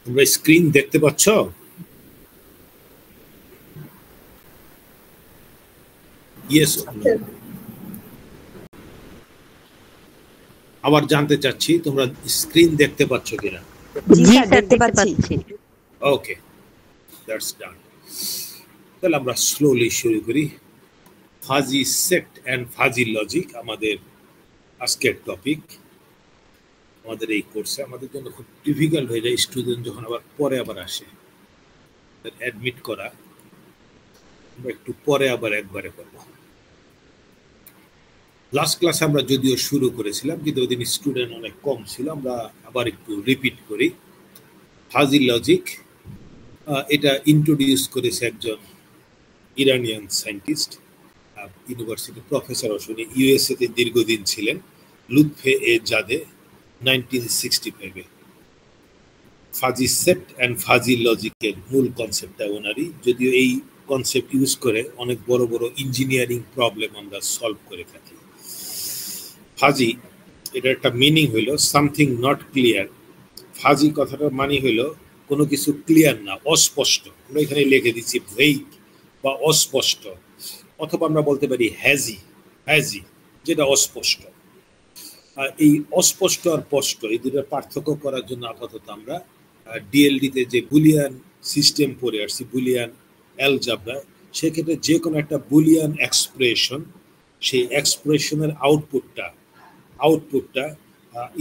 তোমরা স্ক্রিন দেখতে পাচ্ছ? ইয়েস। আবার জানতে চাচ্ছি তোমরা স্ক্রিন দেখতে পাচ্ছ কিনা? জি স্যার, দেখতে পাচ্ছি। Okay, that's done. তাহলে আমরা স্লোলি শুরু করি। Fuzzy set and fuzzy logic আমাদের আজকের টপিক। আমাদের এই কোর্সে আমাদের জন্য খুব ডিফিকাল্ট হয়ে যায় স্টুডেন্ট যখন আবার পরে আবার আসে, অ্যাডমিট করা। আমরা একটু পরে আবার একবারে করব। লাস্ট ক্লাস আমরা যদিও শুরু করেছিলাম, কিন্তু ওদিন স্টুডেন্ট অনেক কম ছিল। আমরা আবার একটু রিপিট করি। ফাজি লজিক এটা ইন্ট্রোডিউস করেছে একজন ইরানিয়ান সায়েন্টিস্ট, ইউনিভার্সিটি প্রফেসর, শুনি ইউএসএ তে দীর্ঘদিন ছিলেন, লুৎফে এ জাদে 1965-এ। ফাজি সেট অ্যান্ড ফাজি লজিকের মূল কনসেপ্টটা ওনারই, যদিও এই কনসেপ্ট ইউজ করে অনেক বড় বড় ইঞ্জিনিয়ারিং প্রবলেম আমরা সলভ করে থাকি। ফাজি এটা একটা মিনিং হইল সামথিং নট ক্লিয়ার। ফাজি কথাটার মানে হইল কোনো কিছু ক্লিয়ার না, অস্পষ্ট। আমরা এখানে লিখে দিচ্ছি ভেইগ বা অস্পষ্ট, অথবা আমরা বলতে পারি হ্যাজি, হ্যাজি যেটা অস্পষ্ট। এই অস্পষ্ট আর স্পষ্ট এই দুটোর পার্থক্য করার জন্য আপাতত আমরা ডিএলডিতে যে বুলিয়ান সিস্টেম পড়ে আসছি, বুলিয়ান অ্যালজাবরা, সেক্ষেত্রে যে কোনো একটা বুলিয়ান এক্সপ্রেশন, সেই এক্সপ্রেশনের আউটপুটটা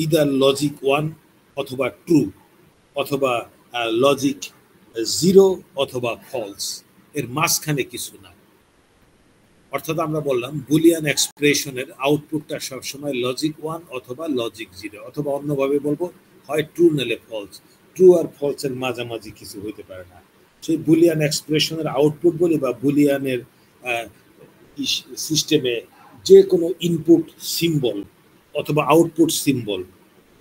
ইদার লজিক 1 অথবা ট্রু, অথবা লজিক 0 অথবা ফলস, এর মাঝখানে কিছু না। অর্থাৎ আমরা বললাম বুলিয়ান এক্সপ্রেশনের আউটপুটটা সবসময় লজিক 1 অথবা লজিক 0, অথবা অন্যভাবে বলবো হয় ট্রু নালে ফলস। ট্রু আর ফলসের মাঝামাঝি কিছু হইতে পারে না। সেই বুলিয়ান এক্সপ্রেশনের আউটপুট বলি, বা বুলিয়ানের সিস্টেমে যে কোনো ইনপুট সিম্বল অথবা আউটপুট সিম্বল,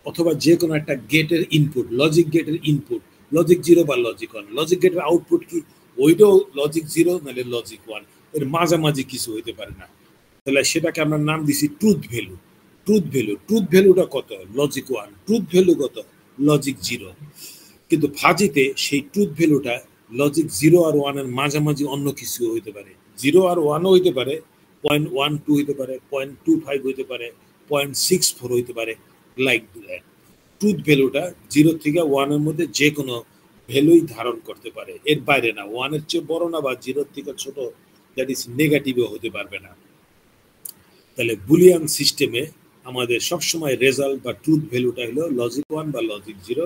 অথবা যে কোনো একটা গেটের ইনপুট, লজিক গেটের ইনপুট লজিক 0 বা লজিক 1, লজিক গেটের আউটপুট কি ওইটাও লজিক 0 নালে লজিক 1, এর মাঝামাঝি কিছু হইতে পারে না। তাহলে সেটাকে আমরা নাম দিছি truth value. Truth value, truth ভ্যালুটা কত? লজিক 1। ট্রুথ ভ্যালু কত? লজিক 0। কিন্তু ফাজিতে সেই ট্রুথ ভ্যালুটা লজিক 0 আর 1 এর মাঝামাঝি অন্য কিছু হইতে পারে। 0 আর 1 হইতে পারে, 0.12 হইতে পারে, 0.25 হইতে পারে, 0.64 হইতে পারে, লাইক দ্যাট। ট্রুথ ভ্যালুটা 0 থেকে 1 এর মধ্যে যে কোনো ভ্যালুই ধারণ করতে পারে, এর বাইরে না। 1 এর চেয়ে বড় না বা 0 থেকে ছোট, দ্যাট ইজ নেগেটিভও হতে পারবে না। তাহলে বুলিয়ান সিস্টেমে আমাদের সবসময় রেজাল্ট বা ট্রুথ ভ্যালুটা হলো লজিক 1 বা লজিক 0,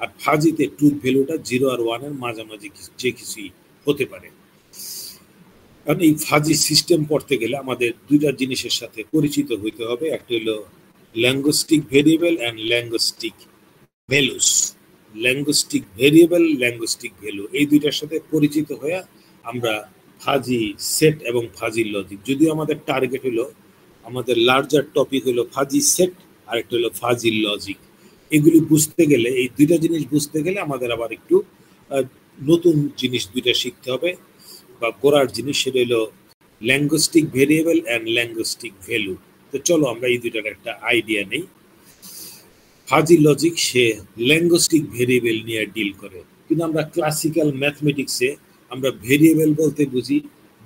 আর ফাজিতে ট্রুথ ভ্যালুটা 0 আর 1 এর মাঝামাঝি যে কিছুই হতে পারে। কারণ এই ফাজি সিস্টেম পড়তে গেলে আমাদের দুইটা জিনিসের সাথে পরিচিত হইতে হবে। একটা হলো ল্যাঙ্গুইস্টিক variable and ল্যাঙ্গুইস্টিক values. ল্যাঙ্গুইস্টিক variable, ল্যাঙ্গুইস্টিক value, এই দুইটার সাথে পরিচিত হয়ে আমরা ফাজি সেট এবং ফাজি লজিক, যদিও আমাদের টার্গেট হলো, আমাদের লার্জার টপিক হলো ফাজি সেট আর একটা হলো ফাজি লজিক। এগুলি বুঝতে গেলে, এই দুইটা জিনিস বুঝতে গেলে আমাদের আবার একটু নতুন জিনিস দুইটা শিখতে হবে, বা গোড়ার জিনিস, সেটা হলো ল্যাঙ্গুইস্টিক ভেরিয়েবল অ্যান্ড ল্যাঙ্গুইস্টিক ভ্যালু। তো চলো আমরা এই দুইটার একটা আইডিয়া নেই। ফাজি লজিক সে ল্যাঙ্গুইস্টিক ভেরিয়েবল নিয়ে ডিল করে, কিন্তু আমরা ক্লাসিক্যাল ম্যাথমেটিক্সে আমরা ভেরিয়েবল বলতে বুঝি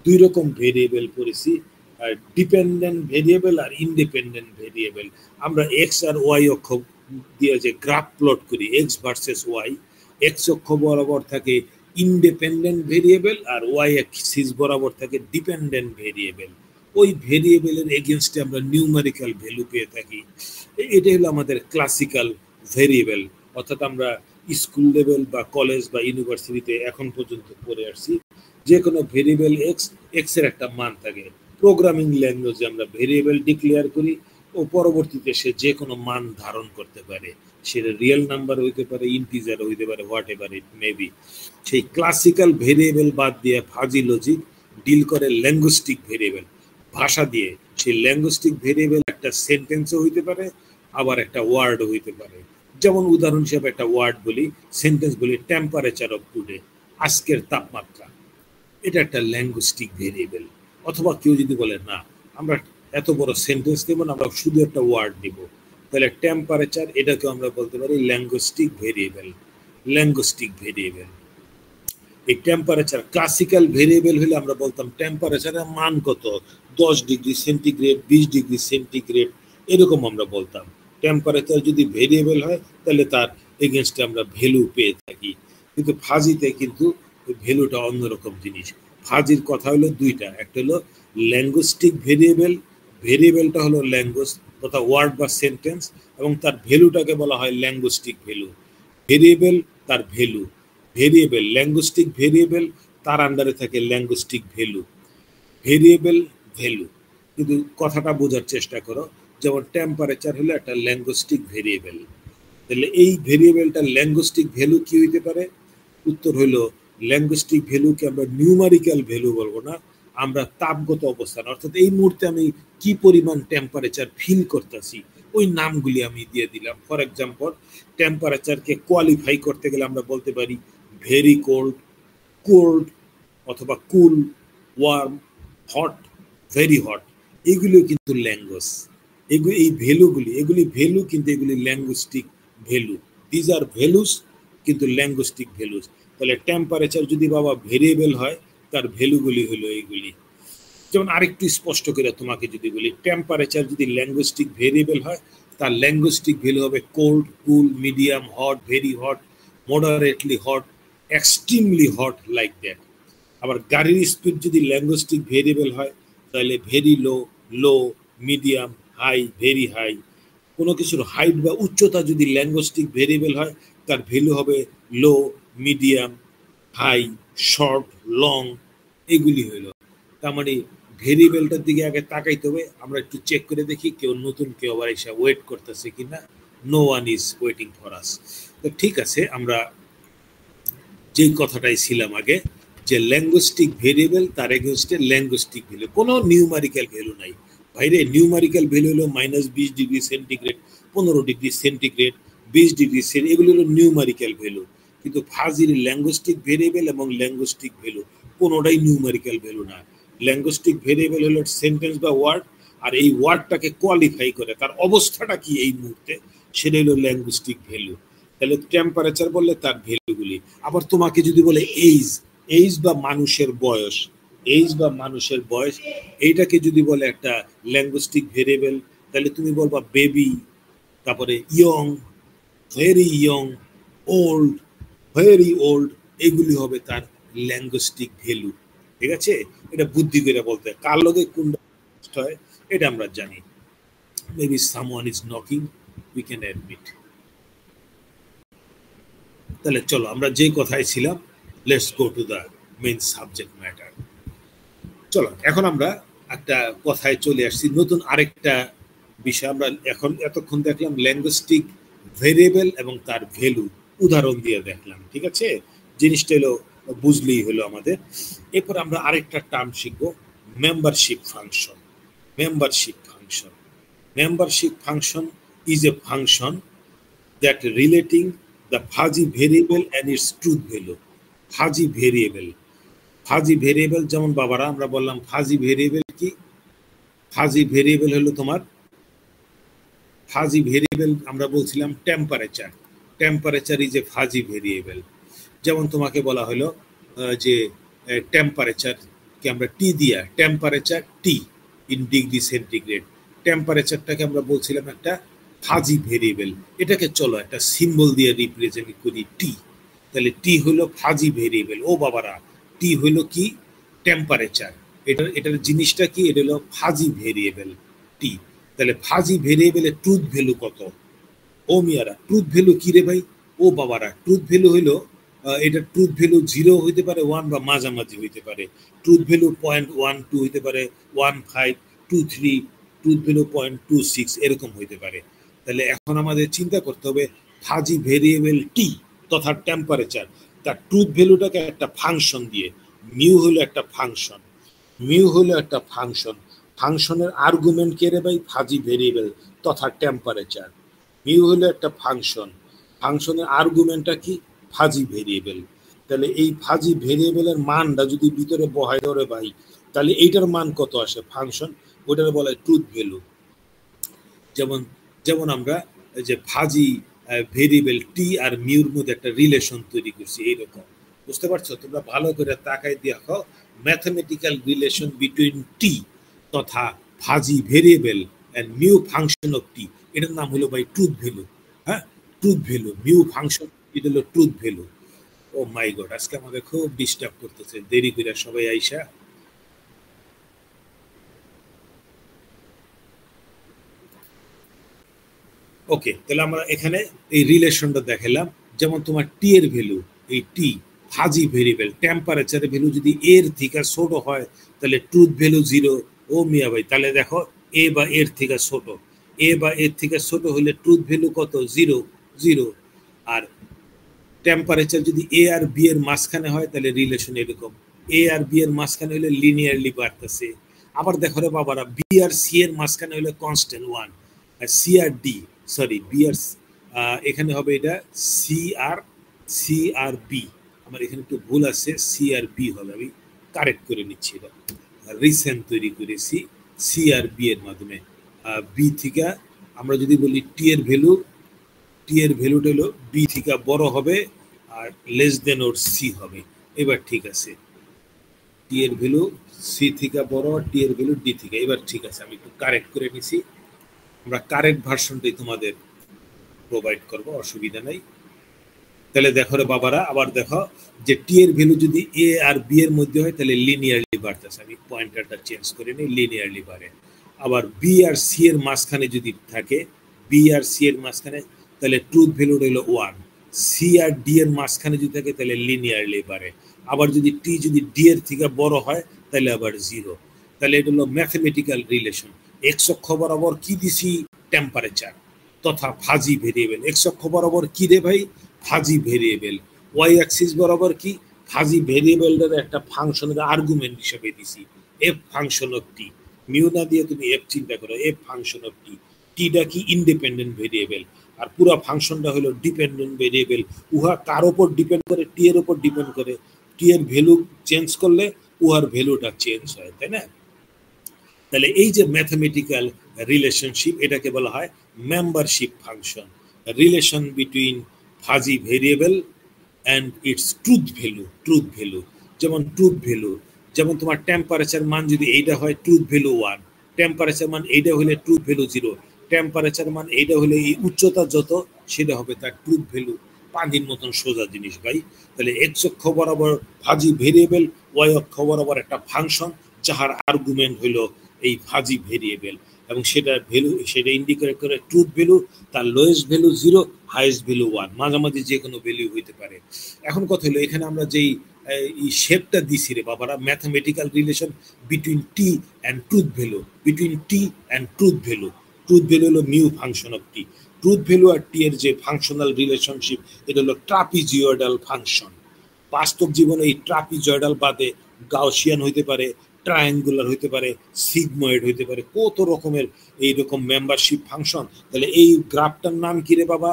দুই রকম ভেরিয়েবল পড়েছি, ডিপেন্ডেন্ট ভেরিয়েবল আর ইন্ডিপেন্ডেন্ট ভেরিয়েবল। আমরা এক্স আর ওয়াই অক্ষ দিয়ে যে গ্রাফ প্লট করি, এক্স ভার্সেস ওয়াই, এক্স অক্ষ বরাবর থাকে ইন্ডিপেন্ডেন্ট ভেরিয়েবল আর ওয়াই অ্যাক্সিস বরাবর থাকে ডিপেন্ডেন্ট ভেরিয়েবল। ওই ভেরিয়েবলের এগেনস্টে আমরা নিউমেরিক্যাল ভ্যালু পেয়ে থাকি। এটা হলো আমাদের ক্লাসিক্যাল ভেরিয়েবল। অর্থাৎ আমরা স্কুল লেভেল বা কলেজ বা ইউনিভার্সিটিতে এখন পর্যন্ত পড়ে আসছি, যে কোনো ভেরিয়েবল এক্স এর একটা মান থাকে। প্রোগ্রামিং ল্যাঙ্গুয়েজে আমরা ভেরিয়েবল ডিক্লেয়ার করি ও পরবর্তীতে সে যে কোনো মান ধারণ করতে পারে, সেটা রিয়েল নাম্বার হইতে পারে, ইন্টিজার হইতে পারে, হোয়াট এভার ইট মেবি। সেই ক্লাসিক্যাল ভেরিয়েবল বাদ দিয়ে ফাজি লজিক ডিল করে ল্যাঙ্গুইস্টিক ভেরিয়েবল, ভাষা দিয়ে। সেই ল্যাঙ্গুইস্টিক ভেরিয়েবল একটা সেন্টেন্সও হইতে পারে, আবার একটা ওয়ার্ডও হইতে পারে। যেমন উদাহরণ হিসেবে একটা ওয়ার্ড বলি, সেন্টেন্স বলি টেম্পারেচার অফ টুডে, আজকের তাপমাত্রা, এটা একটা ল্যাঙ্গুইস্টিক ভেরিয়েবল। অথবা কেউ যদি বলে না আমরা এত বড় সেন্টেন্স নেব না, আমরা শুধু একটা ওয়ার্ড নিব, তাহলে টেম্পারেচার, এটাকে আমরা বলতে পারি ল্যাঙ্গুইস্টিক ভেরিয়েবল। ল্যাঙ্গুস্টিক ভেরিয়েবল। এই টেম্পারেচার ক্লাসিক্যাল ভেরিয়েবল হলে আমরা বলতাম টেম্পারেচারের মান কত, 10 ডিগ্রি সেন্টিগ্রেড, 20 ডিগ্রি সেন্টিগ্রেড, এরকম আমরা বলতাম। টেম্পারেচার যদি ভেরিয়েবল হয় তাহলে তার এগেনস্টে আমরা ভ্যালু পেয়ে থাকি। কিন্তু ফাজিতে কিন্তু ভ্যালুটা অন্যরকম জিনিস। ফাজির কথা হলো দুইটা, একটা হলো ল্যাঙ্গুস্টিক ভেরিয়েবল, ভেরিয়েবলটা হলো ল্যাঙ্গুয়েজ তথা ওয়ার্ড বা সেন্টেন্স, এবং তার ভ্যালুটাকে বলা হয় ল্যাঙ্গুস্টিক ভ্যালু। ভেরিয়েবল তার ভ্যালু, ভেরিয়েবল ল্যাঙ্গুস্টিক ভেরিয়েবল তার আন্ডারে থাকে ল্যাঙ্গুস্টিক ভ্যালু, ভেরিয়েবল ভ্যালু। কিন্তু কথাটা বোঝার চেষ্টা করো, যেমন টেম্পারেচার হলো একটা ল্যাঙ্গুস্টিক ভেরিয়েবল, তাহলে এই ভেরিয়েবলটা ল্যাঙ্গুস্টিক ভ্যালু কি হইতে পারে? উত্তর হলো ল্যাঙ্গুস্টিক ভ্যালুকে আমরা নিউমারিক্যাল ভ্যালু বলবো না, আমরা তাপগত অবস্থান, অর্থাৎ এই মুহূর্তে আমি কি পরিমাণ টেম্পারেচার ফিল করতেছি ওই নামগুলি আমি দিয়ে দিলাম। ফর এক্সাম্পল, টেম্পারেচারকে কোয়ালিফাই করতে গেলে আমরা বলতে পারি ভেরি কোল্ড, কোল্ড, অথবা কুল, ওয়ার্ম, হট, ভেরি হট। এগুলিও কিন্তু ল্যাঙ্গুয়েজ, এগুলি এই ভ্যালুগুলি, এগুলি ভ্যালু কিন্তু এগুলি ল্যাঙ্গুস্টিক ভ্যালু। দিজ আর ভ্যালুস কিন্তু ল্যাঙ্গুস্টিক ভ্যালুস। তাহলে টেম্পারেচার যদি বাবা ভেরিয়েবল হয় তার ভ্যালুগুলি হলো এইগুলি। যেমন আরেকটু স্পষ্ট করে তোমাকে যদি বলি, টেম্পারেচার যদি ল্যাঙ্গুস্টিক ভেরিয়েবল হয় তার ল্যাঙ্গুস্টিক ভ্যালু হবে cold, cool, medium, hot, very hot, moderately hot, extremely hot, like that. আবার গাড়ির স্পিড যদি ল্যাঙ্গুস্টিক ভেরিয়েবল হয় তাহলে ভেরি লো, লো, মিডিয়াম, হাই, ভেরি হাই। কোনো কিছুর হাইট বা উচ্চতা যদি ল্যাঙ্গুস্টিক ভেরিয়েবল হয় তার ভ্যালু হবে লো, মিডিয়াম, হাই, শর্ট, লং। এগুলি হইল, তার মানে ভেরিয়েবলটার দিকে আগে তাকাইতে হবে। আমরা একটু চেক করে দেখি কেউ নতুন কেউ আবার এসে ওয়েট করতেছে কিনা। No one is waiting for us. তো ঠিক আছে, আমরা যেই কথাটাই ছিলাম আগে, যে ল্যাঙ্গুস্টিক ভেরিয়েবল তার এগেনস্টে ল্যাঙ্গুস্টিক ভ্যালু, কোনো নিউমারিক্যাল ভ্যালু নাই ভাইরে। নিউমারিক্যাল ভ্যালু হলো -20 degree centigrade, 15 degree centigrade, 20 degree centigrade, এগুলো হলো নিউমারিক্যাল ভ্যালু। কিন্তু ফাজির ল্যাঙ্গুস্টিক ভেরিয়েবল এবং ল্যাঙ্গুস্টিক ভ্যালু কোনোটাই নিউমারিক্যাল ভ্যালু না। ল্যাঙ্গুস্টিক ভেরিয়েবল হলো সেন্টেন্স বা ওয়ার্ড, আর এই ওয়ার্ডটাকে কোয়ালিফাই করে তার অবস্থাটা কি এই মুহূর্তে, সেটা হলো ল্যাঙ্গুস্টিক ভ্যালু। তাহলে টেম্পারেচার বললে তার ভ্যালুগুলি। আবার তোমাকে যদি বলে এইজ, এইজ বা মানুষের বয়স, এইজ বা মানুষের বয়স, এইটাকে যদি বলে একটা ল্যাঙ্গুস্টিক ভেরিয়েবল, তাহলে তুমি বলবা বেবি, তারপরে young, very young, old, very old, এগুলি হবে তার ল্যাঙ্গুস্টিক ভ্যালু। ঠিক আছে, এটা বুদ্ধি করে বলতে হয়। কার লগে কোনটা হয় এটা আমরা জানি। Maybe someone is knocking, we can admit. তাহলে চলো আমরা যে কথায় ছিলাম, let's go to the main subject matter. চলো এখন আমরা একটা কথায় চলে আসছি, নতুন আরেকটা বিষয়। আমরা এখন এতক্ষণ দেখলাম ল্যাঙ্গুস্টিক ভেরিয়েবল এবং তার ভ্যালু উদাহরণ দিয়ে দেখলাম। ঠিক আছে, জিনিসটা হলো বুঝলেই হলো আমাদের। এরপর আমরা আরেকটা টার্ম শিখবো, membership function. Membership function, membership function is a function that relating the fuzzy variable and its truth value. Fuzzy variable, fuzzy variable, যেমন বাবারা আমরা বললাম ফাজি ভেরিয়েবল কি? ফাজি ভেরিয়েবল হলো তোমার, ফাজি ভেরিয়েবল আমরা বলছিলাম temperature. Temperature is a fuzzy variable. যেমন তোমাকে বলা হলো যে টেম্পারেচারকে আমরা টি দিয়া, temperature T in degree centigrade, টেম্পারেচারটাকে আমরা বলছিলাম একটা ফাজি ভেরিয়েবল। এটাকে চলো একটা সিম্বল দিয়ে রিপ্রেজেন্ট করি, টি। তাহলে টি হলো ফাজি ভেরিয়েবল। ও বাবারা, টি হলো কি? টেম্পারেচার। এটার জিনিসটা কি? এটা হলো ফাজি ভেরিয়েবল টি। তাহলে ফাজি ভেরিয়েবলের ট্রুথ ভ্যালু কত? ও মিয়ারা, ট্রুথ ভ্যালু কি রে ভাই? ও বাবারা, ট্রুথ ভ্যালু হইলো এটার ট্রুথ ভ্যালু 0 হইতে পারে, 1 বা মাঝামাঝি হইতে পারে। ট্রুথ ভ্যালু 0.12 হইতে পারে, 1523, ট্রুথ ভ্যালু 0.26 এরকম হইতে পারে। তাহলে এখন আমাদের চিন্তা করতে হবে ফাজি ভেরিয়েবল টি তথা টেম্পারেচার, তার ট্রুথ ভ্যালুটাকে একটা ফাংশন দিয়ে, মিউ হলো একটা ফাংশন, মিউ হলো একটা ফাংশন, ফাংশনের আর্গুমেন্ট কে রে ভাই? ফাজি ভেরিয়েবল তথা টেম্পারেচার। মিউ হলো একটা ফাংশন, ফাংশনের আর্গুমেন্টটা কি? Fuzzy variable. তাহলে এই ফাজি ভেরিয়েবলের মানটা যদি ভিতরে বহাই ধরে ভাই, তাহলে এইটার মান কত আসে? ফাংশন, ওটার বলা হয় ট্রুথ ভ্যালু। যেমন যেমন আমরা যে ফাজি ভেরিয়েবল টি আর মিউর মধ্যে একটা রিলেশন তৈরি করছি এইরকম। বুঝতে পারছো? তোমরা ভালো করে তাকাই দেখো ম্যাথমেটিক্যাল রিলেশন বিটুইন টি তথা fuzzy variable and mu function of T, এটার নাম হলো ভাই ট্রুথ ভ্যালু। হ্যাঁ, ট্রুথ ভ্যালু, মিউ ফাংশন এটা হলো truth value. Oh my god, আজকে আমাদের খুব ডিস্টার্ব করতেছে, দেরি করে সবাই আইসা। ওকে, তাহলে আমরা এখানে এই রিলেশনটা দেখালাম। যেমন তোমার টি এর ভ্যালু, এই টি ফাজি ভেরিয়েবল, টেম্পারেচারের ভ্যালু যদি এর থেকে ছোট হয় তাহলে ট্রুথ ভ্যালু 0। ও মিয়া ভাই, তাহলে দেখো এ বা এর থেকে ছোট, এ বা এর থেকে ছোট হলে ট্রুথ ভ্যালু কত? 0 0। আর টেম্পারেচার যদি এ আর বি এর মাঝখানে হয় তাহলে রিলেশন এরকম, এ আর বি এর মাঝখানে হলে লিনিয়ারলি বাড়তেছে। আবার দেখো রে বাবারা, বি আর সি এর মাঝখানে হলে কনস্ট্যান্ট 1, আর সি আর ডি, সরি বি আর এখানে হবে এটা সি আর বি, আমার এখানে একটু ভুল আছে, সি আর বি হবে, আমি কারেক্ট করে নিচ্ছি। এটা রিসেন্ট তৈরি করেছি সি আর বি এর মাধ্যমে। বি থেকে আমরা যদি বলি টি এর ভ্যালু, টি এর ভ্যালুটা হলো বি থেকে বড় হবে আর লেস দেন ওর সি হবে। এবার ঠিক আছে, টি এর ভ্যালু সি থেকে বড়, টি এর ভ্যালু ডি থেকে। এবার ঠিক আছে, আমি একটু কারেক্ট করে নিছি। আমরা কারেক্ট ভার্সনটাই তোমাদের প্রোভাইড করব, অসুবিধা নাই। তাহলে দেখো রে বাবারা, আবার দেখো যে টি এর ভ্যালু যদি এ আর বি এর মধ্যে হয় তাহলে লিনিয়ারলি বাড়তেছে, আমি পয়েন্টারটা চেঞ্জ করে নিই, লিনিয়ারলি বাড়ে। আবার বি আর সি এর মাঝখানে যদি থাকে, বি আর সি এর মাঝখানে, তাহলে ট্রুথ ভ্যালুটা হলো 1। সি আর ডি এর মাঝখানে যদি থাকে তাহলে লিনিয়ারলি বাড়ে। আবার যদি টি যদি ডি এর থেকে বড় হয় তাহলে আবার 0। তাহলে এটা হলো ম্যাথমেটিক্যাল রিলেশন। এক্স অক্ষ বরাবর কি দিছি? টেম্পারেচার তথা ফাজি ভেরিয়েবল। এক্স অক্ষ বরাবর কি রে ভাই? Fuzzy variable. ওয়াই অ্যাক্সিস বরাবর কি? ফাজি ভেরিয়েবলটার একটা ফাংশনের আর্গুমেন্ট হিসেবে দিছি F function of T. Mu না দিয়ে তুমি এফ চিন্তা করো, এফ ফাংশন অফ টি। টিটা কি? ইন্ডিপেন্ডেন্ট ভেরিয়েবল, আর পুরো ফাংশনটা হলো ডিপেন্ডেন্ট ভেরিয়েবল। উহা কার উপর ডিপেন্ড করে? টি এর উপর ডিপেন্ড করে। টি এর ভ্যালু চেঞ্জ করলে উহার ভ্যালুটা চেঞ্জ হয়, তাই না? তাহলে এই যে ম্যাথমেটিক্যাল রিলেশনশিপ, এটাকে বলা হয় membership function, relation between fuzzy variable and it's truth value. Truth value যেমন ট্রুথ ভ্যালু, যেমন তোমার টেম্পারেচার মান যদি এইটা হয় ট্রুথ ভ্যালু 1, টেম্পারেচার মান এইটা হলে ট্রুথ ভ্যালু 0, টেম্পারেচার মান এইটা হলে এই উচ্চতা যত সেটা হবে তার ট্রুথ ভ্যালু। পানির মতন সোজা জিনিস ভাই। তাহলে এক্স অক্ষ বরাবর ফাজি ভেরিয়েবল, ওয়াই অক্ষ বরাবর একটা ফাংশন যাহার আর্গুমেন্ট হলো এই ফাজি ভেরিয়েবল, এবং সেটার ভ্যালু সেটা ইন্ডিকেট করে ট্রুথ ভ্যালু। তার লোয়েস্ট ভ্যালু 0, হাইয়েস্ট ভ্যালু 1, মাঝামাঝি যে কোনো ভ্যালু হইতে পারে। এখন কথা হলো, এখানে আমরা যেই শেপটা দিছি রে বাবারা, mathematical relation between T and truth value, between T and truth value. Truth value হলো mu function of T. Truth value আর টি এর যে ফাংশনাল রিলেশনশিপ, এটা হলো ট্রাপিজিওইডাল ফাংশন। বাস্তব জীবনে এই ট্রাপিজয়েডাল বাদে গাউসিয়ান হইতে পারে, ট্রায়াঙ্গুলার হইতে পারে, সিগময়েড হইতে পারে, কত রকমের এইরকম মেম্বারশিপ ফাংশন। তাহলে এই গ্রাফটার নাম কি রে বাবা?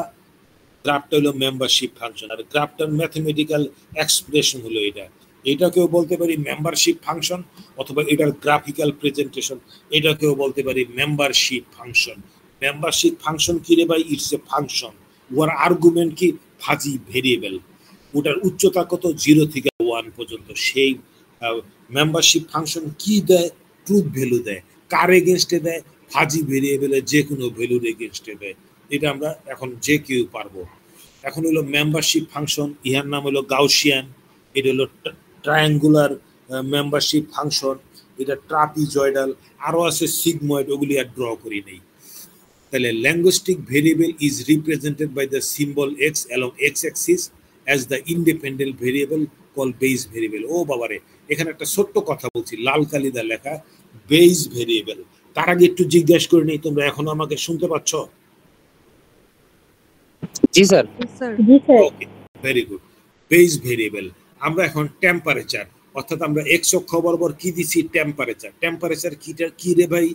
গ্রাফটা হলো মেম্বারশিপ ফাংশন, আর গ্রাফটার ম্যাথমেটিক্যাল এক্সপ্রেশন হলো এটা। এটাকেও বলতে পারি মেম্বারশিপ ফাংশন, অথবা এটার গ্রাফিক্যাল প্রেজেন্টেশন, এটাকেও বলতে পারি মেম্বারশিপ ফাংশন। মেম্বারশিপ ফাংশন কি রে ভাই? ইটস এ ফাংশন, ওর আর্গুমেন্ট কি? Fuzzy variable. ওটার উচ্চতা কত? 0 থেকে 1 পর্যন্ত। সেই মেম্বারশিপ ফাংশন কি দেয়? ট্রুথ ভ্যালু দেয়। কার এগেনস্টে দেয়? ফাজি ভেরিয়েবলের যে কোনো ভ্যালুর এগেনস্টে দেয়। এটা আমরা এখন যে কেউ পারবো। এখন হলো মেম্বারশিপ ফাংশন, ইহার নাম হলো গাউসিয়ান। এটা হলো ট্রায়াঙ্গুলার মেম্বারশিপ ফাংশন, এটা ট্রাপিজয়েডাল, আরো আছে সিগময়েড, ওগুলি আর ড্র করি নেই। তাহলে linguistic variable is represented by the symbol x along x-axis as the independent variable called base variable. ও বাবারে, এখানে একটা ছোট্ট কথা বলছি, লাল কালিদা লেখা বেস ভেরিয়েবল। তার আগে একটু জিজ্ঞাসা করে নেই, তোমরা এখনো আমাকে শুনতে পাচ্ছ? জি স্যার। ওকে, ভেরি গুড। বেস ভেরিয়েবল, আমরা এখন টেম্পারেচার, অর্থাৎ আমরা এক্স অক্ষ বরাবর কি দিছি? টেম্পারেচার। টেম্পারেচার কি রে ভাই?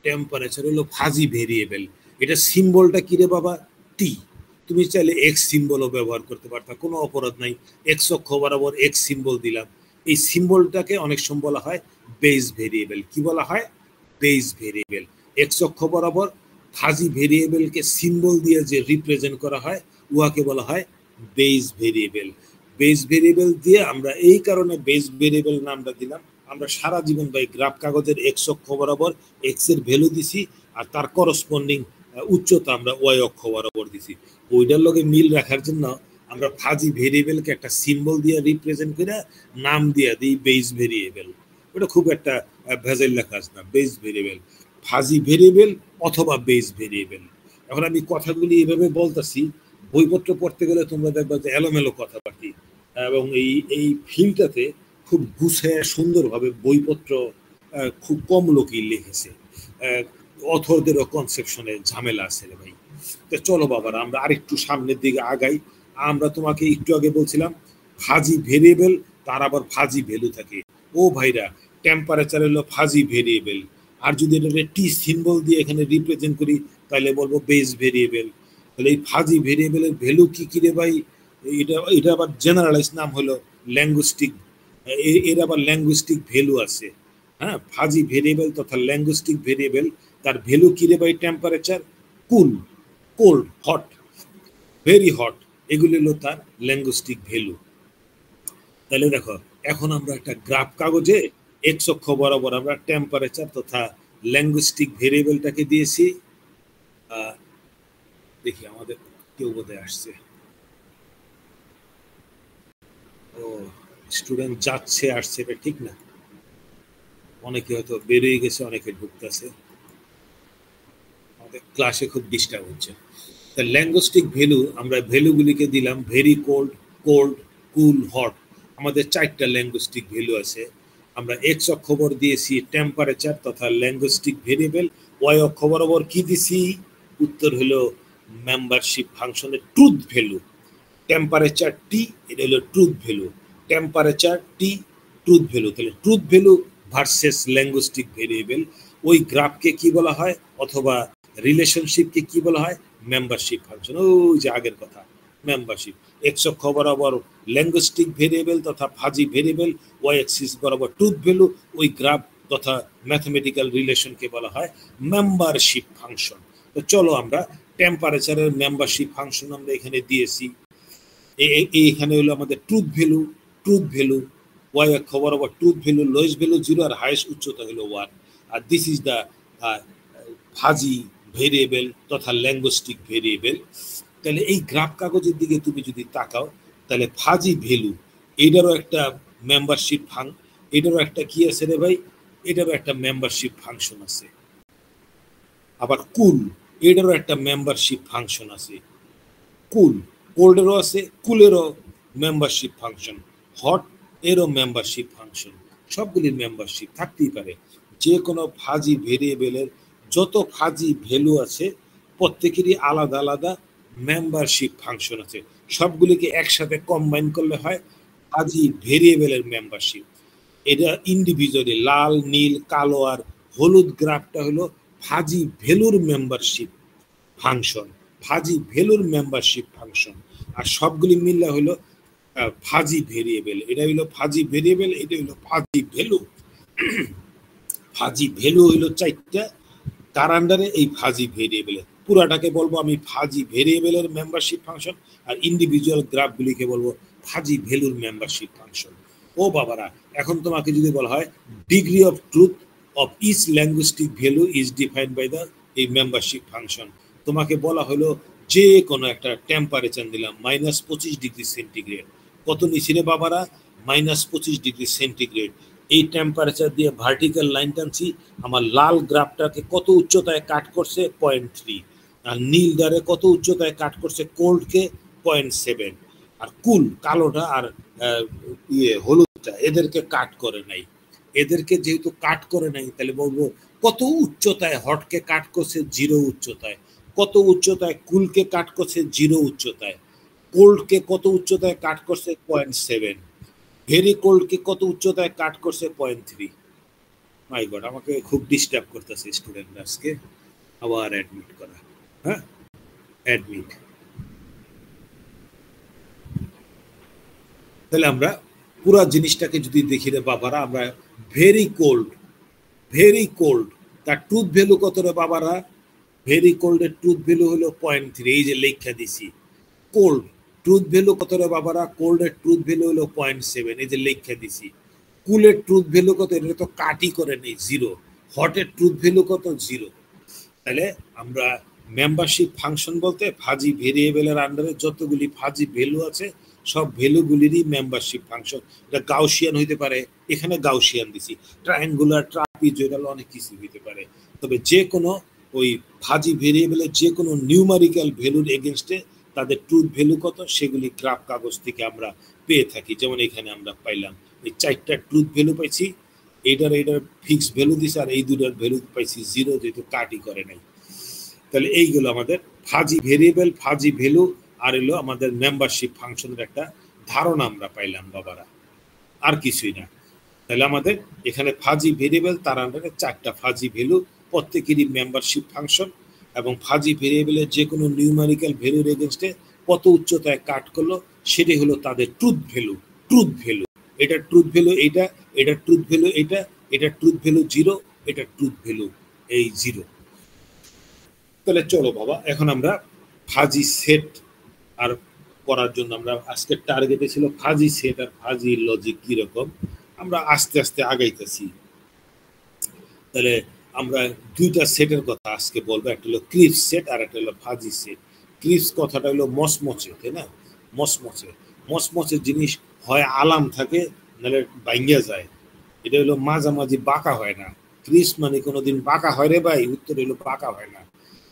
টেম্পারেচার হলো ফাজি ভেরিয়েবল। এটা সিম্বলটা কি রে বাবা? টি। তুমি চাইলে এক্স সিম্বলও ব্যবহার করতে পারতা, কোনো অপরাধ নাই। এক্স অক্ষ বরাবর এক্স সিম্বল দিলাম। এই সিম্বলটাকে অনেক সময় বলা হয় বেস ভেরিয়েবল। কি বলা হয়? Base variable. এক্স অক্ষ বরাবর ফাজি ভেরিয়েবলকে সিম্বল দিয়ে যে রিপ্রেজেন্ট করা হয় উহাকে বলা হয় বেস ভেরিয়েবল। বেস ভেরিয়েবল দিয়ে আমরা এই কারণে বেস ভেরিয়েবল নামটা দিলাম, আমরা সারা জীবন ভাই গ্রাফ কাগজের এক্স অক্ষ বরাবর এক্স এর ভ্যালু দিছি আর তার করসপন্ডিং উচ্চতা আমরা ওয়াই অক্ষ বরাবর দিছি। ওইটার লগে মিল রাখার জন্য আমরা ফাজি ভেরিয়েবলকে একটা সিম্বল দিয়ে রিপ্রেজেন্ট করে নাম দিয়ে দিই বেস ভেরিয়েবল। ওটা খুব একটা ভেজাইল্লা কাজ না, বেস ভেরিয়েবল, ফাজি ভেরিয়েবল অথবা বেস ভেরিয়েবল। এখন আমি কথাগুলি এইভাবে বলতেছি, বইপত্র পড়তে গেলে তোমরা দেখবা যে এলোমেলো কথাবার্তি, এবং এই ফিল্ডটাতে খুব গুছায় সুন্দরভাবে বইপত্র খুব কম লোকই লিখেছে। অথরদেরও কনসেপশনে ঝামেলা আছে রে ভাই। তো চলো বাবারা আমরা আরেকটু সামনের দিকে আগাই। আমরা তোমাকে একটু আগে বলছিলাম ফাজি ভেরিয়েবল, তার আবার ফাজি ভ্যালু থাকে। ও ভাইরা, টেম্পারেচার হলো ফাজি ভেরিয়েবল, আর যদি এটা টি সিম্বল দিয়ে এখানে রিপ্রেজেন্ট করি তাহলে বলবো বেস ভেরিয়েবল। তাহলে এই ফাজি ভেরিয়েবলের ভ্যালু কি কি রে ভাই? এটা আবার জেনারেলাইজ নাম হলো ল্যাঙ্গুইস্টিক। এর আবার ল্যাঙ্গুইস্টিক ভ্যালু আছে। হ্যাঁ, ফাজি ভেরিয়েবল তথা ল্যাঙ্গুইস্টিক ভেরিয়েবল, তার ভ্যালু কি রে ভাই? টেম্পারেচার, কুল, কোল্ড, হট, ভেরি হট, এগুলি হলো তার ল্যাঙ্গুইস্টিক ভ্যালু। তাহলে দেখো এখন আমরা একটা গ্রাফ কাগজে এক্স অক্ষ বরাবর আমরা টেম্পারেচার তথা ল্যাঙ্গুইস্টিক ভেরিয়েবলটাকে দিয়েছি। দেখি আমাদের কেউ বোধহয় আসছে। ও, স্টুডেন্ট যাচ্ছে আসছে, এটা ঠিক না। অনেকে হয়তো বেরিয়ে গেছে, অনেকে ঢুকতেছে, আমাদের ক্লাসে খুব ডিস্টার্ব হচ্ছে। তা ল্যাঙ্গুইস্টিক ভ্যালু, আমরা ভ্যালুগুলিকে দিলাম ভেরি কোল্ড, কোল্ড, কুল, হট। আমাদের 4টা ল্যাঙ্গুইস্টিক ভ্যালু আছে। আমরা এক্স অক্ষ বরাবর দিয়েছি টেম্পারেচার তথা ল্যাঙ্গুইস্টিক ভেরিয়েবল, ওয়াই অক্ষ বরাবর কি দিছি? উত্তর হলো মেম্বারশিপ ফাংশনের ট্রুথ ভ্যালু। টেম্পারেচার টি, এটা হলো truth value. Temperature T, truth value. তাহলে truth value versus linguistic variable, ওই গ্রাফকে কি বলা হয় অথবা রিলেশনশিপকে কি বলা হয়? Membership function. ওই যে আগের কথা, মেম্বারশিপ। এক্স অক্ষ বরাবর ল্যাঙ্গুইস্টিক ভেরিয়েবল তথা ফাজি ভেরিয়েবল, ওয়াই অ্যাক্সিস বরাবর ট্রুথ ভ্যালু, ওই গ্রাফ তথা ম্যাথমেটিক্যাল রিলেশনকে বলা হয় মেম্বারশিপ ফাংশন। তো চলো আমরা টেম্পারেচারের মেম্বারশিপ ফাংশন আমরা এখানে দিয়েছি। এইখানে হলো আমাদের truth value, truth value, Y অক্ষ বরাবর ট্রুথ ভ্যালু, লোয়েস্ট ভ্যালু 0 আর হাইয়েস্ট উচ্চতা হলো 1। আর this is the fuzzy variable তথা ল্যাঙ্গুইস্টিক ভেরিয়েবল। তাহলে এই গ্রাফ কাগজের দিকে তুমি যদি তাকাও তাহলে ফাজি ভ্যালু, এটারও একটা মেম্বারশিপ এটারও একটা কি আছে রে ভাই? এটারও একটা মেম্বারশিপ ফাংশন আছে। আবার কুল, এটারও একটা মেম্বারশিপ ফাংশন আছে। কুল, কোল্ডেরও আছে, কুলেরও মেম্বারশিপ ফাংশন, হট এরও মেম্বারশিপ ফাংশন। সবগুলির মেম্বারশিপ থাকতেই পারে। যে কোনো ফাজি ভেরিয়েবলের যত ফাজি ভ্যালু আছে প্রত্যেকেরই আলাদা আলাদা মেম্বারশিপ ফাংশন আছে। সবগুলিকে একসাথে কম্বাইন করলে হয় ফাজি ভেরিয়েবলের মেম্বারশিপ। এটা ইন্ডিভিজুয়ালি লাল, নীল, কালো আর হলুদ গ্রাফটা হলো ফাজি ভ্যালুর মেম্বারশিপ ফাংশন, ফাজি ভ্যালুর মেম্বারশিপ ফাংশন। আর সবগুলি মিললে হলো ফাজি ভেরিয়েবল। এটা হলো ফাজি ভেরিয়েবল, এটা হলো ফাজি ভ্যালু। ফাজি ভ্যালু হইলো 4টা, তার আন্ডারে এই ফাজি ভেরিয়েবল। পুরাটাকে বলবো আমি ফাজি ভেরিয়েবলের মেম্বারশিপ ফাংশন, আর ইন্ডিভিজুয়াল গ্রাফগুলিকে বলবো ফাজি ভ্যালুর মেম্বারশিপ ফাংশন। ও বাবারা, এখন তোমাকে যদি বলা হয় degree of truth of each linguistic value is defined by the এই মেম্বারশিপ ফাংশন। তোমাকে বলা হলো যে কোনো একটা টেম্পারেচার দিলাম -25 ডিগ্রি সেন্টিগ্রেড। কত নিচে রে বাবারা? -25 ডিগ্রি সেন্টিগ্রেড। এই টেম্পারেচার দিয়ে ভার্টিক্যাল লাইন টানছি, আমার লাল গ্রাফটাকে কত উচ্চতায় কাট করছে? 0.3। আর নীল দ্বারে কত উচ্চতায় কাট করছে? কোল্ডকে 0.7। আর কুল, কালোটা আর হলুদটা এদেরকে কাট করে নাই। এদেরকে যেহেতু কাট করে নাই তাহলে বলবো কত উচ্চতায় হটকে কাট করছে? 0 উচ্চতায়। কত উচ্চতায় কুলকে কাট করছে? 0 উচ্চতায়। কোল্ডকে কত উচ্চতায় কাট করছে? 0.7। ভেরি কোল্ডকে কত উচ্চতায় কাট করছে? 0.3। মাই গড, আমাকে খুব ডিস্টার্ব করতেছে স্টুডেন্ট আজকে। আবার অ্যাডমিট করা। হ্যাঁ, অ্যাডমিট। তাহলে আমরা পুরো জিনিসটাকে যদি দেখি রে বাবারা, আমরা ভেরি কোল্ড, ভেরি কোল্ড, তার ট্রুথ ভ্যালু কত রে বাবারা? ভেরি কোল্ডের ট্রুথ ভ্যালু হলো 0.3, এই যে লেখা দিছি। কোল্ড ট্রুথ ভ্যালু কত রে বাবারা? কোল্ডের ট্রুথ ভ্যালু হলো 0.7, এই যে লেখা দিছি। কুলের ট্রুথ ভ্যালু কত? এটা তো কাটই করে নেই, 0। হটের ট্রুথ ভ্যালু কত? 0। তাহলে আমরা মেম্বারশিপ ফাংশন বলতে ফাজি ভেরিয়েবলের আন্ডারে যতগুলি ফাজি ভ্যালু আছে সব ভ্যালুগুলিরই মেম্বারশিপ ফাংশন। এটা গাউসিয়ান হইতে পারে, এখানে গাউসিয়ান দিছি, ট্রায়াঙ্গুলার, ট্রাপিজয়েডাল, অনেক কিছু হইতে পারে। তবে যে কোনো ওই ফাজি ভেরিয়েবলের যে কোনো নিউমারিক্যাল ভ্যালুর এগেনস্টে তাদের ট্রুথ ভ্যালু কত সেগুলি গ্রাফ কাগজ থেকে আমরা পেয়ে থাকি। যেমন এখানে আমরা পাইলাম এই 4টা ট্রুথ ভ্যালু পাইছি, এইটার ফিক্স ভ্যালু দিছে, আর এই দুটার ভ্যালু পাইছি 0, যেহেতু কাটই করে নাই। তাহলে এইগুলো আমাদের ফাজি ভেরিয়েবল, ফাজি ভ্যালু, আর এলো আমাদের মেম্বারশিপ ফাংশনের একটা ধারণা আমরা পাইলাম বাবারা, আর কিছুই না। তাহলে আমাদের এখানে ফাজি ভেরিয়েবল, তার আন্ডারে 4টা ফাজি ভ্যালু, প্রত্যেকেরই মেম্বারশিপ ফাংশন, এবং ফাজি ভেরিয়েবলের যে কোনো নিউমারিক্যাল ভ্যালুর এগেনস্টে কত উচ্চতায় কাট করলো সেটাই হলো তাদের ট্রুথ ভ্যালু। ট্রুথ ভ্যালু, এটা ট্রুথ ভ্যালু, এইটা, এটা ট্রুথ ভ্যালু, এটা, এটা ট্রুথ ভ্যালু 0, এটা ট্রুথ ভ্যালু এই 0। তাহলে চলো বাবা, এখন আমরা ফাজি সেট আর করার জন্য আমরা আজকের টার্গেটে ছিল ফাজি সেট আর ফাজি লজিক কিরকম, আমরা আস্তে আস্তে আগাইতেছি। তাহলে আমরা দুইটা সেটের কথা আজকে বলবো, একটা হলো ক্রিপস সেট আর একটা হলো ফাজি সেট। ক্রিপস কথাটা হলো মচমচে, তাই না? মচমচে, মচমচে জিনিস হয় আলাম থাকে, নাহলে ভাঙ্গা যায়। এটা হলো মাঝামাঝি বাঁকা হয় না। ক্রিস মানে কোনোদিন বাঁকা হয় রে ভাই? উত্তর হলো বাঁকা হয় না।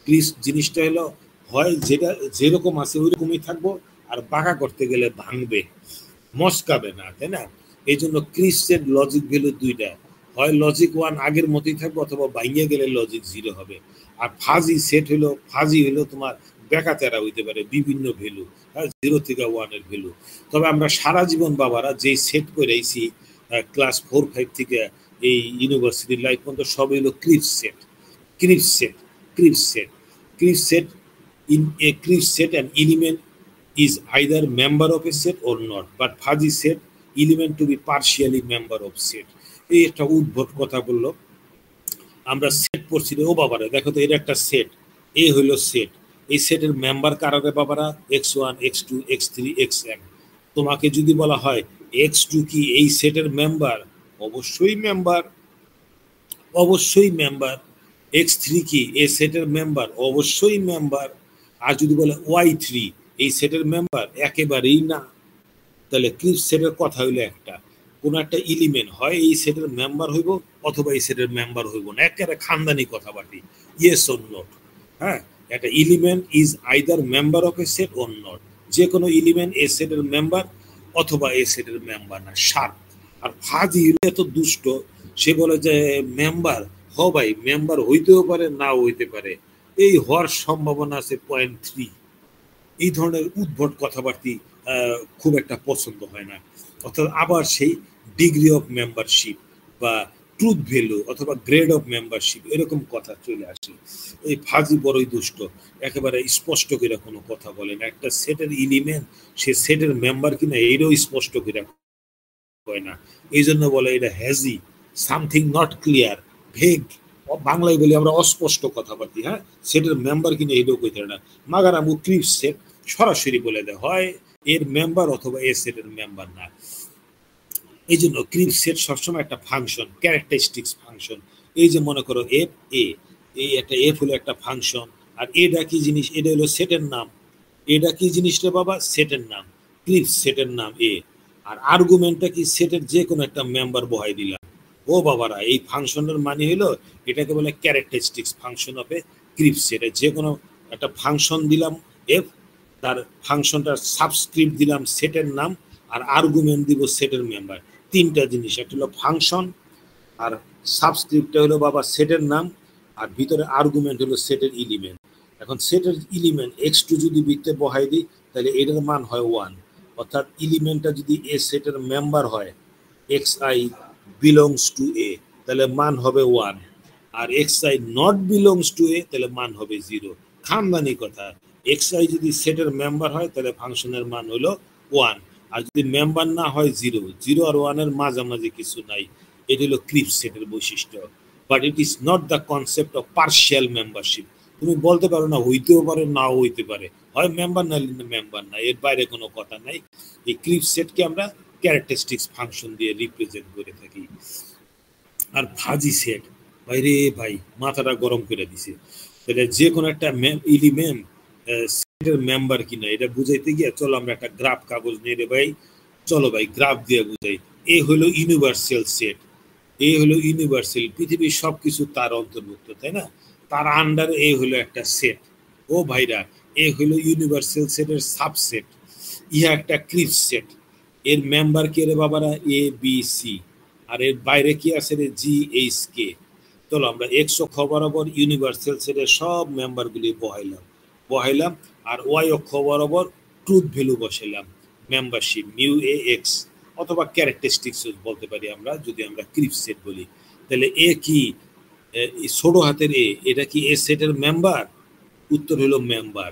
ক্রিস জিনিসটা হলো হয় যেটা যেরকম আছে ওই রকমই থাকবো, আর বাঁকা করতে গেলে ভাঙবে, মস্কাবে না, তাই না? এই জন্য ক্রিস সেট লজিক ভ্যালু দুইটা, হয় লজিক 1 আগের মতোই থাকবে, অথবা ভাঙিয়ে গেলে লজিক 0 হবে। আর ফাজি সেট হলো, ফাজি হলো তোমার বেকাতেরা হইতে পারে, বিভিন্ন ভ্যালু, হ্যাঁ, 0 থেকে 1 এর ভ্যালু। তবে আমরা সারা জীবন বাবারা যেই সেট করে আইছি ক্লাস 4-5 থেকে এই ইউনিভার্সিটি লাইফ পর্যন্ত, সব হলো crisp set. Crisp set, crisp set, crisp set. In a Crisp set, an element is either member of a set or not, but fuzzy set, element to be partially member of set. এই একটা উদ্ভট কথা বললো। আমরা set পড়ছি, ও বাবারা দেখো তো, এটা একটা সেট, এ হইলো সেট। এই সেটের মেম্বার কারারে বাবারা? x1, x2, x3, xn। তোমাকে যদি বলা হয় x2 কি এই সেটের মেম্বার? অবশ্যই মেম্বার, অবশ্যই মেম্বার। x3 কি এই সেটের মেম্বার? অবশ্যই মেম্বার। আর যদি বলে y3 এই সেটের মেম্বার? একেবারেই না। তাহলে ক্রিপস সেটের কথা হইলো একটা, কোন একটা এলিমেন্ট হয় এই সেটের মেম্বার হইব, অথবা এই সেটের মেম্বার হইব না। একেবারে খানদানি কথাবার্তি, ইয়েস অর নট। হ্যাঁ, একটা element is either member of A set or not. যে কোনো এলিমেন্ট এ সেটের মেম্বার অথবা এ সেটের মেম্বার না, শার্প। আর ফাজি এত দুষ্ট, সে বলে যে মেম্বার, হ ভাই, মেম্বার হইতেও পারে, নাও হইতে পারে, এই হওয়ার সম্ভাবনা আছে 0.3। এই ধরনের উদ্ভট কথাবার্তি খুব একটা পছন্দ হয় না। অর্থাৎ আবার সেই ডিগ্রি অফ মেম্বারশিপ বা ট্রুথ ভ্যালু অথবা গ্রেড অফ মেম্বারশিপ, এরকম কথা চলে আসে। এই ফাজি বড়ই দুষ্ট, একেবারে স্পষ্ট করে কোনো কথা বলে না। একটা সেটের এলিমেন্ট সে সেটের মেম্বার কিনা এটাও স্পষ্ট করে হয় না। এই জন্য বলে এটা হ্যাজি, সামথিং নট ক্লিয়ার, ভেগ। বাংলায় বলি আমরা অস্পষ্ট কথাবার্তি। হ্যাঁ, সেটের মেম্বার কিনা এটাও কইতে না। মাগার আমু ক্রিপস সেট সরাসরি বলে দেয় হয় এর মেম্বার অথবা এ সেটের মেম্বার না। এই জন্য ক্রিপস সেট সবসময় একটা ফাংশন, ক্যারেক্টারিস্টিক্স ফাংশন। এই যে মনে করো এফ এ, এই একটা এফ হলো একটা ফাংশন, আর এটা কি জিনিস? এটা হলো সেটের নাম। এটা কি জিনিসটা বাবা? সেটের নাম। ক্রিপস সেটের নাম এ, আর আর্গুমেন্টটা কি? সেটের যে কোনো একটা মেম্বার বহাই দিলাম। ও বাবারা, এই ফাংশনের মানে হলো এটাকে বলে characteristics function of a crisp set. যে কোনো একটা ফাংশন দিলাম এফ, তার ফাংশনটার সাবস্ক্রিপ্ট দিলাম সেটের নাম, আর আর্গুমেন্ট দিব সেটের মেম্বার। তিনটা জিনিস, একটা হলো ফাংশন, আর সাবস্ক্রিপ্টটা হলো বাবা সেটের নাম, আর ভিতরে আর্গুমেন্ট হলো সেটের এলিমেন্ট। এখন সেটের এলিমেন্ট x2 যদি বৃত্তে বহাই দিই, তাহলে এটার মান হয় 1। অর্থাৎ এলিমেন্টটা যদি এ সেটের মেম্বার হয়, xi বিলংস টু এ, তাহলে মান হবে 1। আর xi নট বিলংস টু এ, তাহলে মান হবে 0। খানদানি কথা, xi যদি সেটের মেম্বার হয় তাহলে ফাংশনের মান হলো 1, আর যদি মেম্বার না হয় 0। 0 আর 1 এর মাঝামাঝি কিছু নাই। এটি হলো ক্রিপস সেটের বৈশিষ্ট্য। But it is not the concept of partial membership. তুমি বলতে পারো না হইতেও পারে নাও হইতে পারে, হয় মেম্বার না মেম্বার না, এর বাইরে কোনো কথা নাই। এই ক্লিপ সেটকে আমরা ক্যারেক্টারিস্টিক্স ফাংশন দিয়ে রিপ্রেজেন্ট করে থাকি। আর ফাজি সেট ভাইরে ভাই মাথাটা গরম করে দিছে। তাহলে যে কোনো একটা এলিমেন্ট সেটের মেম্বার কিনা এটা বুঝাইতে গিয়ে চলো আমরা একটা গ্রাফ কাগজ নিয়ে রে ভাই, চলো ভাই গ্রাফ দিয়ে বুঝাই। এ হলো ইউনিভার্সাল সেট, এ হলো ইউনিভার্সাল, পৃথিবীর সবকিছু তার অন্তর্ভুক্ত, তাই না? তার আন্ডার এ হলো একটা সেট। ও ভাইরা, এ হলো ইউনিভার্সাল সেটের সাবসেট, ইহা একটা ক্লিপ সেট। এর মেম্বার কে রে বাবারা? A B C. আর এর বাইরে কি আছে রে? G H K. চলো আমরা এক্স অক্ষ বরাবর ইউনিভার্সাল সেটের সব মেম্বারগুলি বহাইলাম আর ওয়াই অক্ষ বরাবর ট্রুথ ভ্যালু বসাইলাম, মেম্বারশিপ মিউ এ এক্স, অথবা ক্যারেক্টারিস্টিক্স বলতে পারি আমরা যদি আমরা ক্লিপ সেট বলি। তাহলে এ কি ছোট হাতের এ, এটা কি এ সেটের মেম্বার? উত্তর হলো মেম্বার।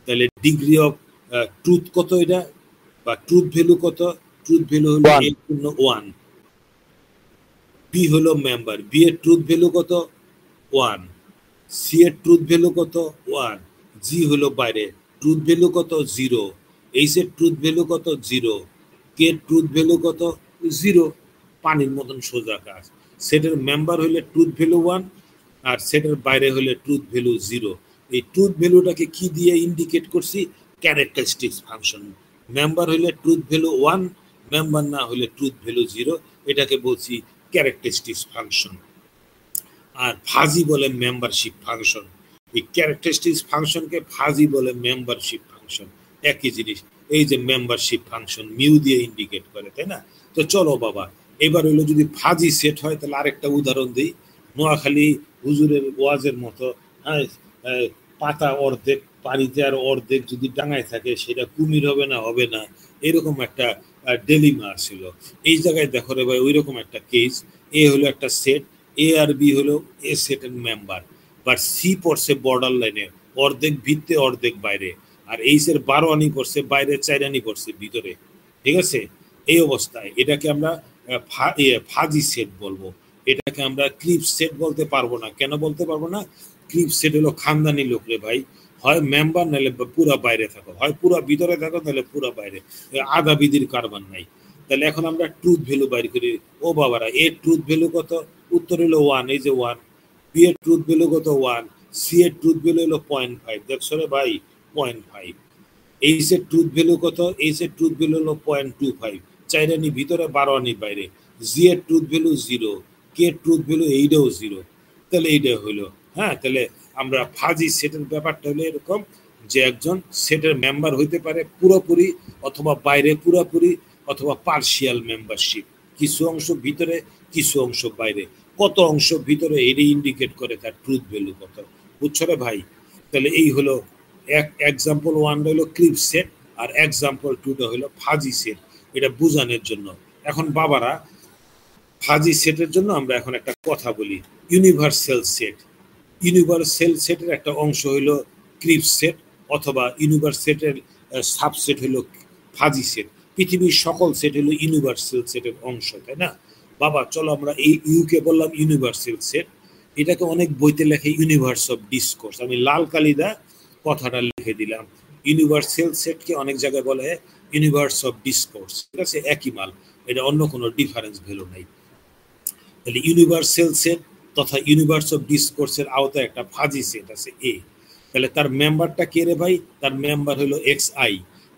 তাহলে ডিগ্রি অফ ট্রুথ কত এটা, বা ট্রুথ ভ্যালু কত? ট্রুথ ভ্যালু হলো 1। বি হলো মেম্বার, বি এর ট্রুথ ভ্যালু কত? 1। সি এর ট্রুথ ভ্যালু কত? 1। জি হলো বাইরে, ট্রুথ ভ্যালু কত? 0। এইচ এর ট্রুথ ভ্যালু কত? 0। কে এর ট্রুথ ভ্যালু কত? 0। পানির মতন সোজা কাজ। সেটের মেম্বার হইলে ট্রুথ ভ্যালু 1, আর সেটের বাইরে হলে ট্রুথ ভ্যালু 0। এই ট্রুথ ভ্যালুটাকে কি দিয়ে ইন্ডিকেট করছি? Characteristics function. মেম্বার হইলে ট্রুথ ভ্যালু 1, মেম্বার না হলে ট্রুথ ভ্যালু 0, এটাকে বলছি ক্যারেক্টারিস্টিক্স ফাংশন। আর ফাজি বলে মেম্বারশিপ ফাংশন। এই ক্যারেক্টারিস্টিক্স ফাংশনকে ফাজি বলে মেম্বারশিপ ফাংশন, একই জিনিস। এই যে মেম্বারশিপ ফাংশন মিউ দিয়ে ইন্ডিকেট করে, তাই না? তো চলো বাবা, এবার হলো যদি ফাজি সেট হয় তাহলে আরেকটা উদাহরণ দিই। নোয়াখালী হুজুরের ওয়াজের মতো, হ্যাঁ, পাতা অর্ধেক পানিতে আর অর্ধেক যদি ডাঙায় থাকে সেটা কুমির হবে না, হবে না, এরকম একটা ডেলিমা ছিল। এই জায়গায় দেখো রে ভাই ওই রকম একটা কেস। এ হলো একটা সেট, এ আর বি হলো এ সেটের মেম্বার, বাট সি পড়ছে বর্ডার লাইনে, অর্ধেক ভিতরে অর্ধেক বাইরে, আর এইচ এর 12 আনি পড়ছে বাইরে, 4 আনি পড়ছে ভিতরে, ঠিক আছে? এই অবস্থায় এটাকে আমরা ফাজি সেট বলবো, এটাকে আমরা ক্লিপ সেট বলতে পারবো না। কেন বলতে পারবো না? ক্লিপ সেট হলো খানদানি লোক রে ভাই, হয় মেম্বার নাহলে পুরা বাইরে থাকো, হয় পুরা ভিতরে থাকো নাহলে পুরা বাইরে, আধা বিধির কারবার নাই। তাহলে এখন আমরা ট্রুথ ভ্যালু বাইর করি। ও বাবারা, এ ট্রুথ ভ্যালু কত? উত্তর হলো 1, এই যে 1। বি এর ট্রুথ ভ্যালু কত? 1। সি এর ট্রুথ ভ্যালু হলো 0.5, দেখছো রে ভাই 0.5। এইচ এর ট্রুথ ভ্যালু কত? এইচ এর ট্রুথ ভ্যালু হলো 0.25, 4 আনি ভিতরে 12 আনি বাইরে। জি এর ট্রুথ ভ্যালু 0, কে এর ট্রুথ ভ্যালু এইটাও 0। তাহলে এইটা হলো, হ্যাঁ, তাহলে আমরা ফাজি সেটের ব্যাপারটা হলো এরকম যে একজন সেটের মেম্বার হইতে পারে পুরোপুরি, অথবা বাইরে পুরোপুরি, অথবা পার্শিয়াল মেম্বারশিপ, কিছু অংশ ভিতরে কিছু অংশ বাইরে। কত অংশ ভিতরে এটি ইন্ডিকেট করে তার ট্রুথ ভ্যালু কত, বুঝছো রে ভাই? তাহলে এই হলো এক্সাম্পল 1 হলো ক্লিপ সেট, আর এক্সাম্পল 2টা হলো ফাজি সেট, এটা বোঝানোর জন্য। এখন বাবারা, ফাজি সেটের জন্য আমরা এখন একটা কথা বলি। ইউনিভার্সাল সেট, ইউনিভার্সাল সেটের একটা অংশ হলো ক্লিপ সেট, অথবা ইউনিভার্সেটের সাবসেট হলো ফাজি সেট। পৃথিবীর সকল সেট হলো ইউনিভার্সাল সেটের অংশ, তাই না বাবা? চলো আমরা এই ইউকে বললাম ইউনিভার্সাল সেট, এটাকে অনেক বইতে লেখে ইউনিভার্স অফ ডিসকোর্স, আমি লাল কালিদা কথাটা লিখে দিলাম। ইউনিভার্সাল সেটকে অনেক জায়গায় বলে ইউনিভার্স অফ ডিসকোর্স, ঠিক আছে? একই মাল, এটা অন্য কোনো ডিফারেন্স ভ্যালু নাই। তাহলে ইউনিভার্সাল সেট তথা ইউনিভার্স অফ ডিসকোর্সের আওতায় একটা ফাজি সেট আছে এ। তাহলে তার মেম্বারটা কে রে ভাই? তার মেম্বার হলো এক্স আই।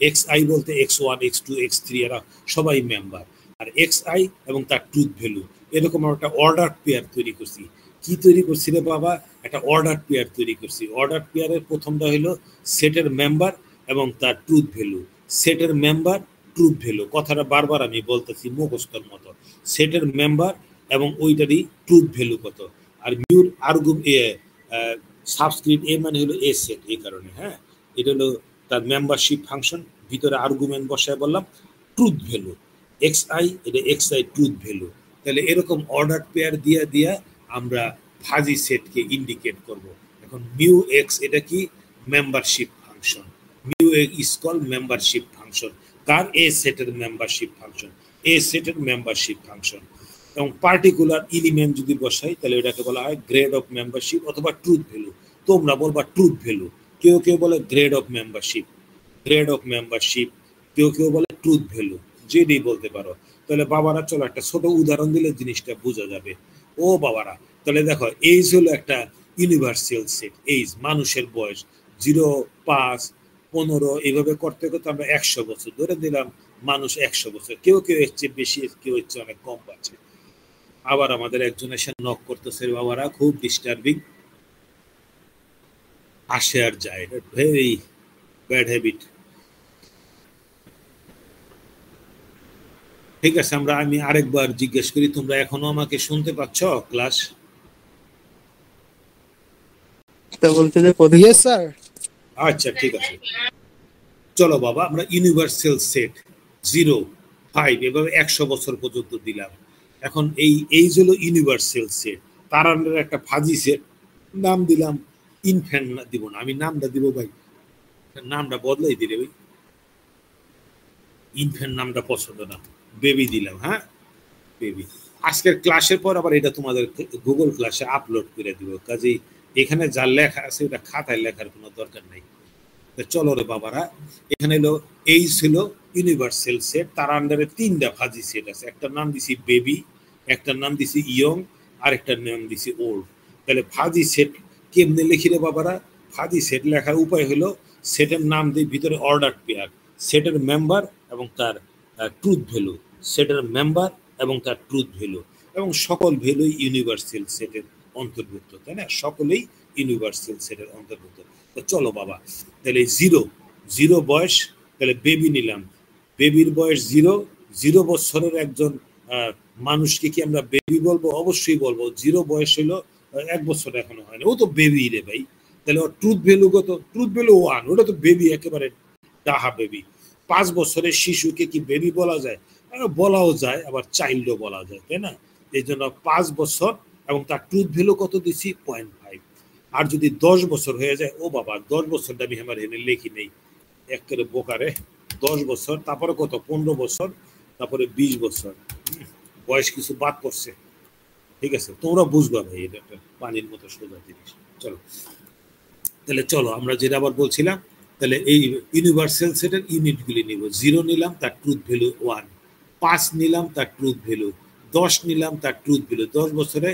এক্স আই বলতে x1 x2 x3 এরা সবাই মেম্বার। আর এক্স আই এবং তার ট্রুথ ভ্যালু, এরকম একটা অর্ডার পেয়ার তৈরি করছি। কি তৈরি করছি রে বাবা? একটা অর্ডার পেয়ার তৈরি করছি। অর্ডার পেয়ারের প্রথমটা হলো সেটের মেম্বার এবং তার ট্রুথ ভ্যালু। সেটের মেম্বার, ট্রুথ ভ্যালু, কথাটা বারবার আমি বলতেছি মুখস্থর মতো। সেটের মেম্বার এবং ওইটারই ট্রুথ ভ্যালু কত। আর মিউর সাবস্ক্রিপ্ট এ মানে হলো এ সেট, এই কারণে, হ্যাঁ, এটা হলো তার মেম্বারশিপ ফাংশন। ভিতরে আর্গুমেন্ট বসায় বললাম ট্রুথ ভ্যালু, এক্স আই, এটা এক্স আই ট্রুথ ভ্যালু। তাহলে এরকম অর্ডার পেয়ার দিয়া দিয়া আমরা ফাজি সেটকে ইন্ডিকেট করব। এখন মিউ এক্স এটা কি? Membership function. Mu X is call membership function. কার? এ সেটের মেম্বারশিপ ফাংশন, এ সেটের মেম্বারশিপ ফাংশন। এবং পার্টিকুলার এলিমেন্ট যদি বসাই তাহলে এটাকে বলা হয় গ্রেড অফ মেম্বারশিপ অথবা ট্রুথ ভ্যালু। তোমরা বলবা ট্রুথ ভ্যালু, কেউ কেউ বলে গ্রেড অফ মেম্বারশিপ, কেউ কেউ বলে ট্রুথ ভ্যালু, যেটাই বলতে পারো। তাহলে বাবারা চলো একটা ছোট উদাহরণ দিলে জিনিসটা বোঝা যাবে। ও বাবারা, তাহলে দেখো এইজ হলো একটা ইউনিভার্সাল সেট। এইজ মানুষের বয়স 0, 5, 15 এইভাবে করতে করতে আমরা 100 বছর ধরে দিলাম। মানুষ 100 বছর, কেউ কেউ এর চেয়ে বেশি, কেউ এর চেয়ে অনেক কম পাচ্ছে। আবার আমাদের একজন এসে নক করতেছে, বাবারা খুব ডিস্টার্বিং, আসে আর যায়, ভেরি ব্যাড হ্যাবিট। ঠিক আছে, আমি আরেকবার জিজ্ঞেস করি, তোমরা এখনো আমাকে শুনতে পাচ্ছ? ক্লাস আচ্ছা ঠিক আছে। চলো বাবা, আমরা ইউনিভার্সাল সেট 0, 5 এভাবে 100 বছর পর্যন্ত দিলাম। এখন এইজ হলো ইউনিভার্সাল সেট, তার আন্ডারে একটা ফাজি সেট নাম দিলাম ইনফ্যান্ট। দিব না, আমি নামটা দিব ভাই, নামটা বদলাই দিলে ভাই, ইনফ্যান্ট নামটা পছন্দ না, বেবি দিলাম। হ্যাঁ, বেবি। আজকের ক্লাসের পর আবার এটা তোমাদের গুগল ক্লাসে আপলোড করে দিব, কাজেই এখানে যা লেখা আছে ওটা খাতায় লেখার কোনো দরকার নাই। চলো রে বাবারা, এখানে হলো এইজ হলো ইউনিভার্সাল সেট, তার আন্ডারে 3টা ফাজি সেট আছে। একটা নাম দিছি বেবি, একটা নাম দিছি ইয়ং, আর একটা নাম দিছি ওল্ড। তাহলে ফাজি সেট কেমনে লিখি রে বাবারা? ফাজি সেট লেখার উপায় হলো সেটের নাম দিয়ে ভিতরে অর্ডার পেয়ার, সেটের মেম্বার এবং তার ট্রুথ ভ্যালু, সেটের মেম্বার এবং তার ট্রুথ ভ্যালু, এবং সকল ভ্যালুই ইউনিভার্সাল সেটের অন্তর্ভুক্ত, তাই না? সকলেই ইউনিভার্সাল সেটের অন্তর্ভুক্ত। তো চলো বাবা, তাহলে 0 বয়স, তাহলে বেবি নিলাম, বেবির বয়স 0 বছরের একজন মানুষকে কি আমরা বেবি বলবো? অবশ্যই বলবো। 0 বয়স হলো 1 বছর এখনো হয়নি, ও তো বেবি রে ভাই। তাহলে ওর ট্রুথ ভ্যালু কত? ট্রুথ ভ্যালু 1, ওটা তো বেবি, একেবারে ডাহা বেবি। 5 বছরের শিশুকে কি বেবি বলা যায়? বলাও যায়, আবার চাইল্ডও বলা যায়, তাই না? এই জন্য 5 বছর এবং তার ট্রুথ ভ্যালু কত দিছি? 0.5। আর যদি 10 বছর হয়ে যায়, ও বাবা 10 বছরটা আমি আমার এনে লিখি নেই, একেবারে বোকারে। 10 বছর, তারপরে কত? 15 বছর, তারপরে 20 বছর, বয়স কিছু বাদ পড়ছে। ঠিক আছে, তোমরা বুঝবা ভাই, এটা একটা পানির মতো সোজা জিনিস। চলো, তাহলে চলো আমরা যেটা আবার বলছিলাম, তাহলে এই ইউনিভার্সাল সেটের ইউনিটগুলি নিব। 0 নিলাম, তার ট্রুথ ভ্যালু 1, 5 নিলাম, তার ট্রুথ ভ্যালু 10 নিলাম, তার ট্রুথ ভ্যালু 10 বছরে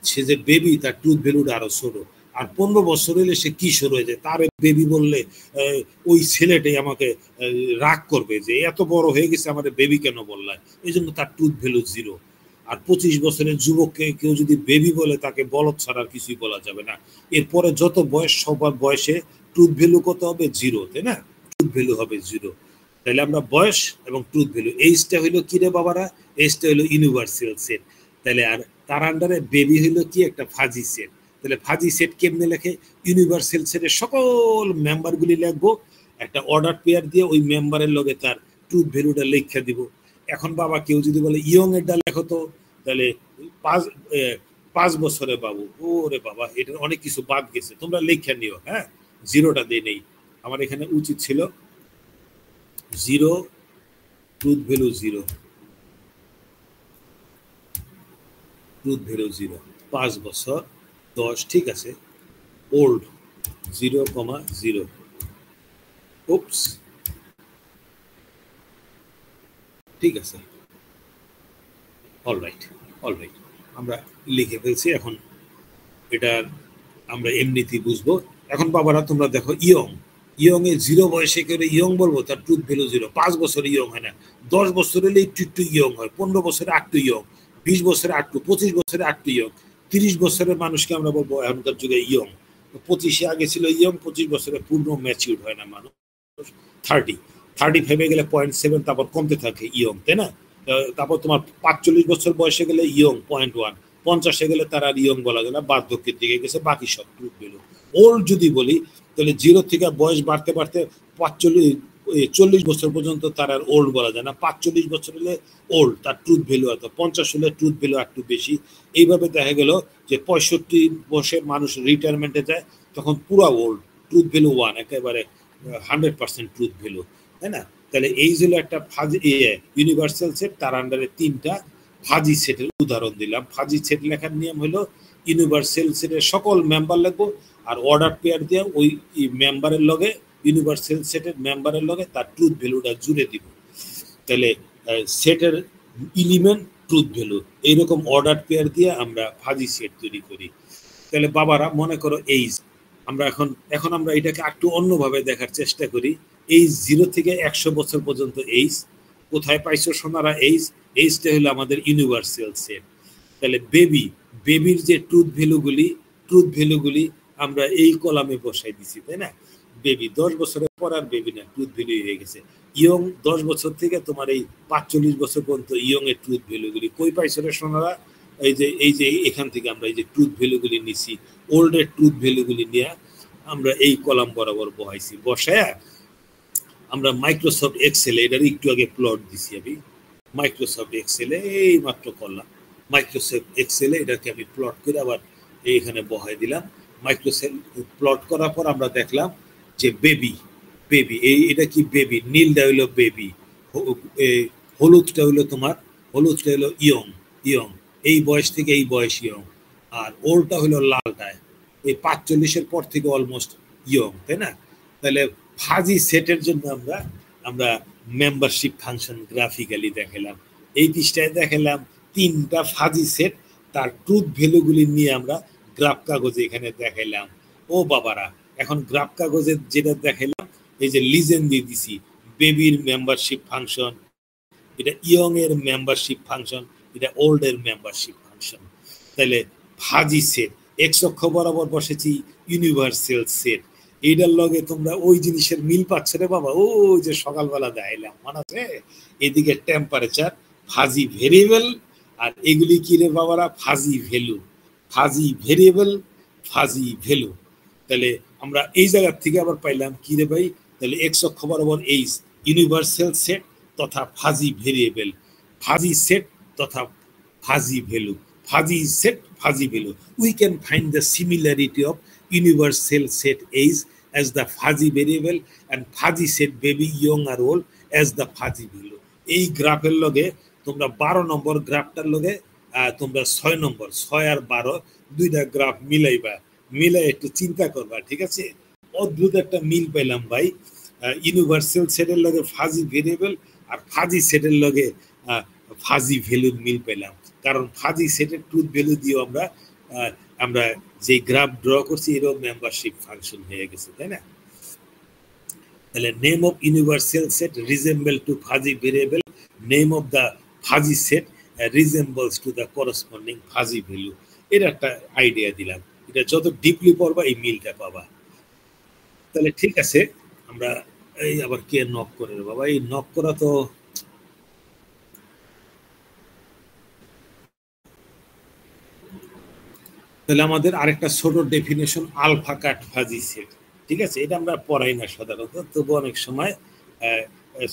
সে যে বেবি, তার ট্রুথ ভ্যালুটা আরো ছোট। আর 15 বছর হলে সে কিশোর হয়ে যায়, তার বেবি বললে ওই ছেলেটাই আমাকে রাগ করবে যে এত বড় হয়ে গেছে, আমাদের বেবি কেন বললাম, এই জন্য তার ট্রুথ ভ্যালু 0। আর 25 বছরের যুবককে কেউ যদি বেবি বলে, তাকে বলদ ছাড়া আর কিছুই বলা যাবে না। এরপরে যত বয়স, সবার বয়সে ট্রুথ ভ্যালু কত হবে? 0, তাই না? ট্রুথ ভ্যালু হবে 0। তাহলে আমরা বয়স এবং ট্রুথ ভ্যালু, এইজটা হইলো কি রে বাবারা? এইজটা হইলো ইউনিভার্সাল সেট। তাহলে আর তার আন্ডারে বেবি হইলো কি? একটা ফাজি সেট। তাহলে ফাজি সেট কেমনে লেখে? ইউনিভার্সাল সেটের সকল মেম্বারগুলি লিখবো, একটা অর্ডার পেয়ার দিয়ে ওই মেম্বারের লগে তার ট্রুথ ভ্যালুটা লেখা দিব। এখন বাবা কেউ যদি বলে ইয়ং এরটা লেখো তো, তাহলে 5 বছরে বাবু, ওরে বাবা এটার অনেক কিছু বাদ গেছে, তোমরা লেখা নিও। হ্যাঁ, 0টা দিয়ে নেই, আমার এখানে উচিত ছিল 0, ট্রুথ ভ্যালু 0, ট্রুথ ভ্যালু 0, 5 বছর 10, ঠিক আছে। ওল্ড 0,0, উপস, ঠিক আছে, অলরাইট, আমরা লিখে ফেলছি। এখন এটা আমরা এমনিতেই বুঝবো। এখন বাবারা তোমরা দেখো, ইয়ং এ 0 বয়সে করে ইয়ং বলবো, তার ট্রুথ ভ্যালু 0। 5 বছরে ইয়ং হয় না, 10 বছর হলে একটু ইয়ং হয়, 15 বছরে একটু ইয়ং, 20 বছরে একটু, 25 বছরে একটু ইয়ং, 30 বছরের মানুষকে আমরা বলবো এখনকার যুগে ইয়ং। 25-এ আগে ছিল ইয়ং, 25 বছরে পূর্ণ ম্যাচিউর হয় না মানুষ। 35-এ গেলে 0.7, তারপর কমতে থাকে ইয়ং, তাই না? তারপর তোমার 45 বছর বয়সে গেলে ইয়ং 0.1, 50-এ গেলে তার আর ইয়ং বলা যায় না, বার্ধক্যের দিকে গেছে, বাকি সব ট্রুথ ভ্যালু। ওল্ড যদি বলি, তাহলে 0 থেকে বয়স বাড়তে বাড়তে 40 বছর পর্যন্ত তার আর ওল্ড বলা যায় না। 45 বছর হলে ওল্ড, তার ট্রুথ ভ্যালু এত। 50 হলে ট্রুথ ভ্যালু একটু বেশি। এইভাবে দেখা গেল যে 65 বছর মানুষ রিটায়ারমেন্টে যায়, তখন পুরা ওল্ড, ট্রুথ ভ্যালু 1, একেবারে 100% ট্রুথ ভ্যালু, তাই না? তাহলে এই হলো একটা ইউনিভার্সাল সেট, তার আন্ডারে 3টা ফাজি সেটের উদাহরণ দিলাম। ফাজি সেট লেখার নিয়ম হলো ইউনিভার্সাল সেটের সকল মেম্বার লিখবো, আর অর্ডার পেয়ার দিয়ে ওই মেম্বারের লগে ইউনিভার্সাল সেটের মেম্বারের লগে তার ট্রুথ ভ্যালুটা জুড়ে দিব। তাহলে সেটের এলিমেন্ট ট্রুথ ভ্যালু এইরকম অর্ডার পেয়ার দিয়ে আমরা ফাজি সেট তৈরি করি। তাহলে বাবারা মনে করো এইজ, আমরা এখন আমরা এটাকে একটু অন্যভাবে দেখার চেষ্টা করি। এইজ 0 থেকে 100 বছর পর্যন্ত এইজ কোথায় পাইছো সোনারা? এইজটা হলো আমাদের ইউনিভার্সাল সেট। তাহলে বেবির যে ট্রুথ ভ্যালুগুলি আমরা এই কলামে বসাই দিছি, তাই না? বেবি 10 বছরের পর আর বেবি না, ট্রুথ ভ্যালু হয়ে গেছে। ইয়ং 10 বছর থেকে তোমার এই 45 বছর পর্যন্ত ইয়ং এর ট্রুথ ভ্যালুগুলি কই পাইছো রে সোনারা? এই যে এখান থেকে আমরা এই যে ট্রুথ ভ্যালুগুলি নিছি, ওল্ড এর ট্রুথ ভ্যালুগুলি নিয়ে আমরা এই কলাম বরাবর বসায়া আমরা মাইক্রোসফট এক্সেলে এটার একটু আগে প্লট দিছি। আমি মাইক্রোসফট এক্সেলে এই মাত্র করলাম, মাইক্রোসফট এক্সেলে এটাকে আমি প্লট করে আবার এইখানে বহাই দিলাম। মাইক্রোসফট প্লট করার পর আমরা দেখলাম যে বেবি এটা কি বেবি, নীলটা হইলো বেবি, হলুদটা হলো ইয়ং, এই বয়স থেকে এই বয়স ইয়ং, আর ওল্ডটা হলো লালটায় এই 45-এর পর থেকে অলমোস্ট ইয়ং, তাই না? তাহলে ফাজি সেটের জন্য আমরা মেম্বারশিপ ফাংশন গ্রাফিক্যালি দেখালাম। এই পৃষ্ঠায় দেখালাম 3টা ফাজি সেট, তার ট্রুথ ভ্যালুগুলি নিয়ে আমরা গ্রাফ কাগজে এখানে দেখাইলাম। ও বাবারা, এখন গ্রাফ কাগজে যেটা দেখাইলাম এই যে লিজেন্ড দিয়ে দিছি, বেবির মেম্বারশিপ ফাংশন, এটা ইয়ং এর মেম্বারশিপ ফাংশন, এটা ওল্ড এর মেম্বারশিপ ফাংশন। তাহলে ফাজি সেট এক্স অক্ষ বরাবর বসেছি ইউনিভার্সাল সেট, এইটার লগে তোমরা ওই জিনিসের মিল পাচ্ছ রে বাবা। ও যে সকালবেলা দেখাইলাম মনে আছে, এদিকে টেম্পারেচার, ফাজি ভেরিয়েবল, আর এগুলি কি রে বাবারা? Fuzzy value, fuzzy variable, fuzzy value. তাহলে আমরা এই জায়গার থেকে আবার পাইলাম কি রে ভাই? তাহলে এক্স অক্ষ বরাবর এইচ ইউনিভার্সাল সেট তথা ফাজি ভেরিয়েবল, ফাজি সেট তথা fuzzy value, fuzzy set fuzzy value. We can find the similarity of universal set age as the fuzzy variable and fuzzy set baby young or old as the fuzzy value. এই গ্রাফের লগে তোমরা 12 নম্বর গ্রাফটার লগে তোমরা 6 নম্বর 6 আর 12 দুইটা graph মিলাই একটু চিন্তা করবা, ঠিক আছে? অদ্ভুত একটা মিল পেলাম ভাই, ইউনিভার্সাল সেটের লগে ফাজি ভেরিয়েবল আর ফাজি সেটের লগে ফাজি ভ্যালুর মিল পেলাম। কারণ ফাজি সেটের ট্রুথ ভ্যালু দিয়ে আমরা যে গ্রাফ ড্র করছি এরও মেম্বারশিপ ফাংশন হয়ে গেছে, তাই না? তাহলে name of universal set resemble to fuzzy variable, name of the fuzzy set resembles to the corresponding fuzzy value. এর একটা আইডিয়া দিলাম, এটা যত ডিপলি পড়বা এই মিলটা পাবা। তাহলে ঠিক আছে, আমরা এই আবার কে নক করে বাবা? এই নক করা তো তাহলে আমাদের আরেকটা ছোট definition alpha cut fuzzy set, ঠিক আছে? এটা আমরা পড়াই না সাধারণত, তবু অনেক সময়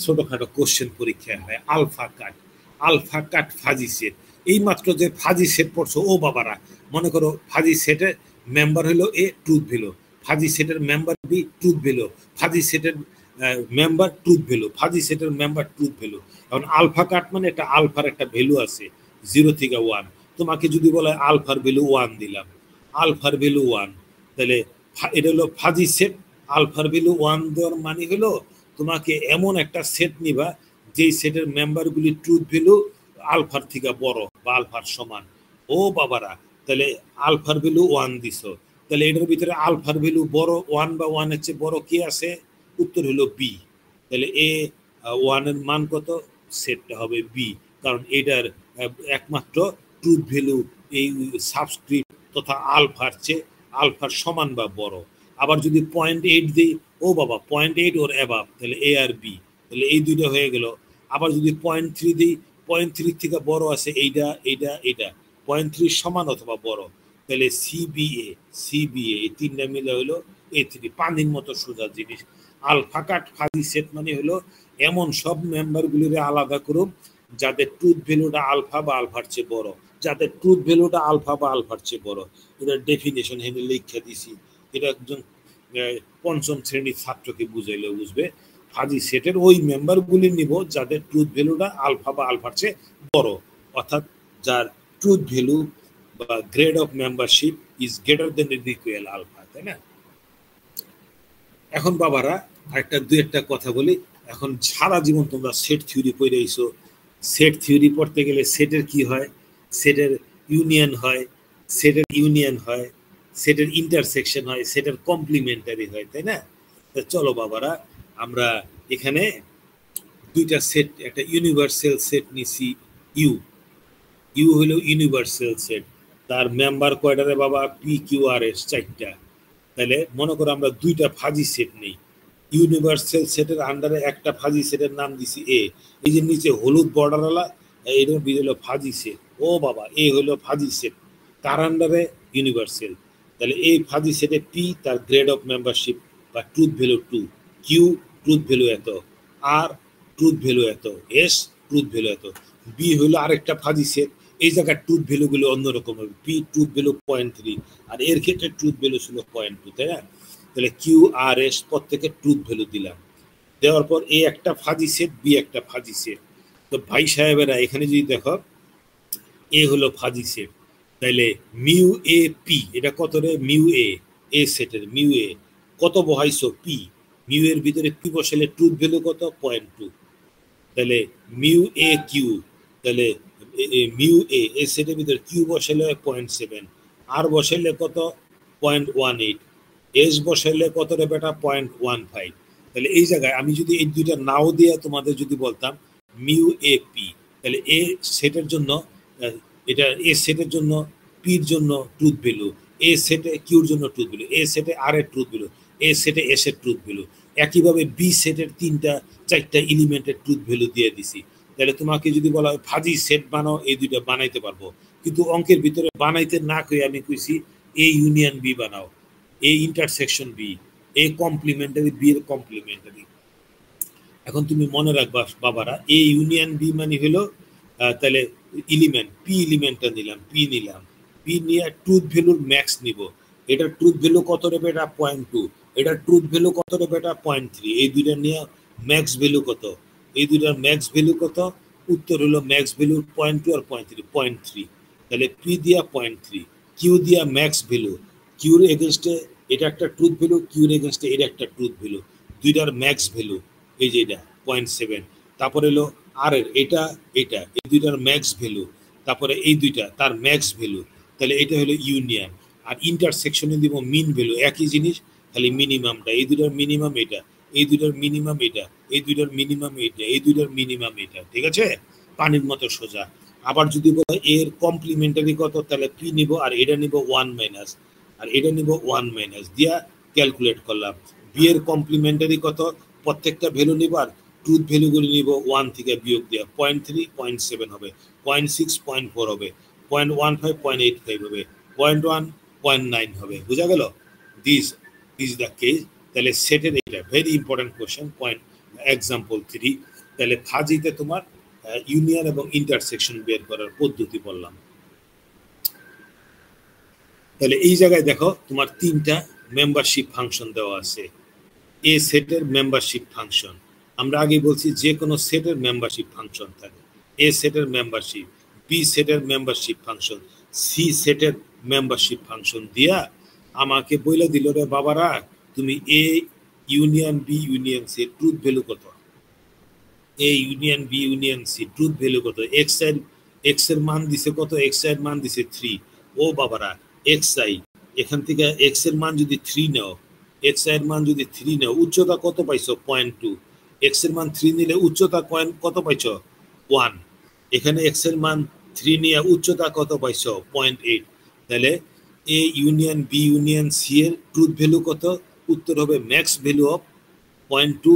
ছোটখাটো কোশ্চেন পরীক্ষা হয়। আলফা কাট ফাজি সেট, এই মাত্র যে ফাজি সেট পড়ছো ও বাবারা, মনে করো ফাজি সেটের মেম্বার হলো এ, ট্রুথ ভ্যালু, ফাজি সেটের member B, truth value, fuzzy সেটের মেম্বার ট্রুথ ভ্যালু, ফাজি সেটের মেম্বার ট্রুথ ভ্যালু। এখন আলফা কাট মানে একটা আলফার একটা ভ্যালু আছে 0 থেকে 1। তোমাকে যদি বলে আলফার ভ্যালু 1 দিলাম, আলফার ভ্যালু 1, তাহলে এটা হলো ফাজি সেট। আলফার ভ্যালু 1 দেওয়ার মানে হলো তোমাকে এমন একটা সেট নিবা যেই সেটের মেম্বারগুলি ট্রুথ ভ্যালু আলফার থেকে বড় বা আলফার সমান। ও বাবারা, তাহলে আলফার ভ্যালু 1 দিছো, তাহলে এটার ভিতরে আলফার ভ্যালু বড় 1 বা 1 এর চেয়ে বড় কে আছে? উত্তর হলো বি। তাহলে এ 1 এর মান কত? সেটটা হবে বি, কারণ এটার একমাত্র ট্রুথ ভ্যালু এই সাবস্ক্রিপ্ট তথা আলফার চেয়ে আলফার সমান বা বড়। আবার যদি 0.8 দিই, ও বাবা 0.8 ওর অ্যাবাভ, তাহলে এ আর বি, তাহলে এই দুইটা হয়ে গেল। আবার যদি 0.3 দিই, 0.3 থেকে বড় আছে এইটা 0.3 সমান অথবা বড়, তাহলে সিবিএ এই তিনটা মিলে হলো A3। পানির মতো সোজা জিনিস। আলফা কাট ফাজি সেট মানে হলো এমন সব মেম্বারগুলিরে আলাদা করুন যাদের ট্রুথ ভ্যালুটা আলফা বা আলফার চেয়ে বড়, যাদের ট্রুথ ভ্যালুটা আলফা বা আলফার চেয়ে বড়। এটার ডেফিনেশন হেনে লিখে দিছি, এটা একজন 5ম শ্রেণীর ছাত্রকে বুঝাইলেও বুঝবে। ফাজি সেটের ওই মেম্বারগুলি নিব যাদের ট্রুথ ভ্যালুটা আলফা বা আলফার চেয়ে বড়, অর্থাৎ যার ট্রুথ ভ্যালু বা grade of membership is greater than equal alpha. তাই না? এখন বাবারা আরেকটা দুই একটা কথা বলি। এখন সারা জীবন তোমরা সেট থিওরি পড়ে আইছো। সেট থিওরি পড়তে গেলে সেটের কি হয়? সেটের ইউনিয়ন হয়, সেটের ইউনিয়ন হয়, সেটের ইন্টারসেকশন হয়, সেটের কমপ্লিমেন্টারি হয়, তাই না? চলো বাবারা আমরা এখানে দুইটা সেট, একটা ইউনিভার্সাল সেট নিছি ইউ। ইউ হলো ইউনিভার্সাল সেট, তার মেম্বার কয়টা রে বাবা? পি কিউ আর এস, চারটা। তাহলে মনে করো আমরা দুইটা ফাজি সেট নেই। ইউনিভার্সাল সেটের আন্ডারে একটা ফাজি সেটের নাম দিছি এ। এই যে নিচে হলুদ বর্ডারওয়ালা এরকম হলো ফাজি সেট। ও বাবা, এ হলো ফাজি সেট, তার আন্ডারে ইউনিভার্সাল। তাহলে এই ফাজি সেটে পি তার গ্রেড অফ মেম্বারশিপ বা truth value 2, Q truth value এত, আর ট্রুথ ভ্যালু এত, এস ট্রুথ ভ্যালু এত। বি হলো আরেকটা ফাজি সেট, এই জায়গায় ট্রুথ ভ্যালু গুলো অন্যরকম হবে। পি ট্রুথ ভ্যালু 0.3 আর এর ক্ষেত্রে ট্রুথ ভ্যালু ছিল 0.2, তাই না? তাহলে কিউ আর এস প্রত্যেকের ট্রুথ ভ্যালু দিলাম। দেওয়ার পর এ একটা ফাজি সেট, বি একটা ফাজি সেট। তো ভাই সাহেবেরা এখানে যদি দেখো এ হলো ফাজি সেট, তাইলে মিউ এ পি এটা কত রে? মিউ এ সেটের মিউ এ কত বহাইছো? পি। মিউ এর ভিতরে পি বসালে ট্রুথ ভ্যালু কত? 0.2। তাহলে মিউ এ কিউ, তাহলে মিউ এ সেটের ভিতরে কিউ বসালে 0.7, আর বসাইলে কত? 0.18, এস বসাইলে কত রে বেটা? 0.15। তাহলে এই জায়গায় আমি যদি এই দুইটা নাও দিয়ে তোমাদের যদি বলতাম মিউ এ পি, তাহলে এ সেটের জন্য এটা এ সেটের জন্য পির জন্য ট্রুথ ভ্যালু, এ সেটে কিউর জন্য ট্রুথ ভ্যালু, এ সেটে আর এর ট্রুথ ভ্যালু, এ সেটে এস এর ট্রুথ ভ্যালু। একইভাবে বি সেটের তিনটা চারটা এলিমেন্টের ট্রুথ ভ্যালু দিয়ে দিছি। তাহলে তোমাকে যদি বলা হয় ফাজি সেট বানাও, এই দুইটা বানাইতে পারবো, কিন্তু অঙ্কের ভিতরে বানাইতে না কই আমি কইছি এ ইউনিয়ন বি বানাও, A intersection B, A complementary, B এর কমপ্লিমেন্টারি। এখন তুমি মনে রাখবা বাবারা, এ ইউনিয়ন বি মানে হলো তাহলে এলিমেন্ট পি, এলিমেন্টটা নিলাম, পি নিলাম, পি নিয়ে ট্রুথ ভ্যালুর ম্যাক্স নিব। এটার ট্রুথ ভ্যালু কত রে বেটা? 0.2। এটার ট্রুথ ভ্যালু কত রে বেটা? 0.3। এই দুইটা নিয়ে ম্যাক্স ভ্যালু কত? এই দুইটার ম্যাক্স ভ্যালু কত? উত্তর হলো ম্যাক্স ভ্যালু 0.2 আর 0.3। তাহলে পি দিয়া 0.3, কিউ দিয়া ম্যাক্স ভ্যালু, কিউর এগেনস্টে এটা একটা ট্রুথ ভ্যালু, কিউর এগেনস্টে এটা একটা ট্রুথ ভ্যালু, দুইটার ম্যাক্স ভ্যালু এই যে এটা 0.7। তারপরে হলো আর এর এটা এটা এই দুইটার ম্যাক্স ভ্যালু, তারপরে এই দুইটা তার ম্যাক্স ভ্যালু। তাহলে এটা হলো ইউনিয়ন। আর ইন্টারসেকশনে দিব মিন ভ্যালু, একই জিনিস, খালি মিনিমামটা। এই দুইটার মিনিমাম এটা, এই দুইটার মিনিমাম এটা, এই দুইটার মিনিমাম এটা, এই দুইটার মিনিমাম এটা। ঠিক আছে? পানির মতো সোজা। আবার যদি বলে এর কমপ্লিমেন্টারি কত, তাহলে পি নিব আর এটা নিব 1 মাইনাস, আর এটা নিব 1 মাইনাস দিয়া ক্যালকুলেট করলাম। বি এর কমপ্লিমেন্টারি কত? প্রত্যেকটা ভ্যালু নিব আর ট্রুথ ভ্যালুগুলি নিব 1 থেকে বিয়োগ দেওয়া। 0.3 0.7 হবে, 0.6 0.4 হবে, 0.15 0.85 হবে, 0.1 0.9 হবে। বুঝা গেল? This is the case. তাহলে সেটের এটা very important question. Point example 3। তাহলে ফাজিতে তোমার ইউনিয়ন এবং ইন্টারসেকশন বের করার পদ্ধতি বললাম। তাহলে এই জায়গায় দেখো তোমার তিনটা মেম্বারশিপ ফাংশন দেওয়া আছে। এ সেটের মেম্বারশিপ ফাংশন, আমরা আগে বলছি যে কোনো সেটের মেম্বারশিপ ফাংশন থাকে। এ সেটের মেম্বারশিপ, বি সেটের মেম্বারশিপ ফাংশন, সি সেটের মেম্বারশিপ ফাংশন দিয়া আমাকে বলে দিল রে বাবারা তুমি A union B union C truth value কত? A union B union C truth value কত? এক্স এর মান দিছে কত? এক্স এর মান দিছে 3। ও বাবারা এক্স আই, এখান থেকে এক্স এর মান যদি 3 নাও, এক্স এর মান যদি 3 নাও, উচ্চতা কত পাইছো? 0.2। এক্স এর মান 3 নিলে উচ্চতা কত পাইছো? 1। এখানে এক্স এর মান 3 নিয়ে উচ্চতা কত পাইছো? 0.8। তাহলে A union B union C এর ট্রুথ ভ্যালু কত? উত্তর হবে max value of 0.2,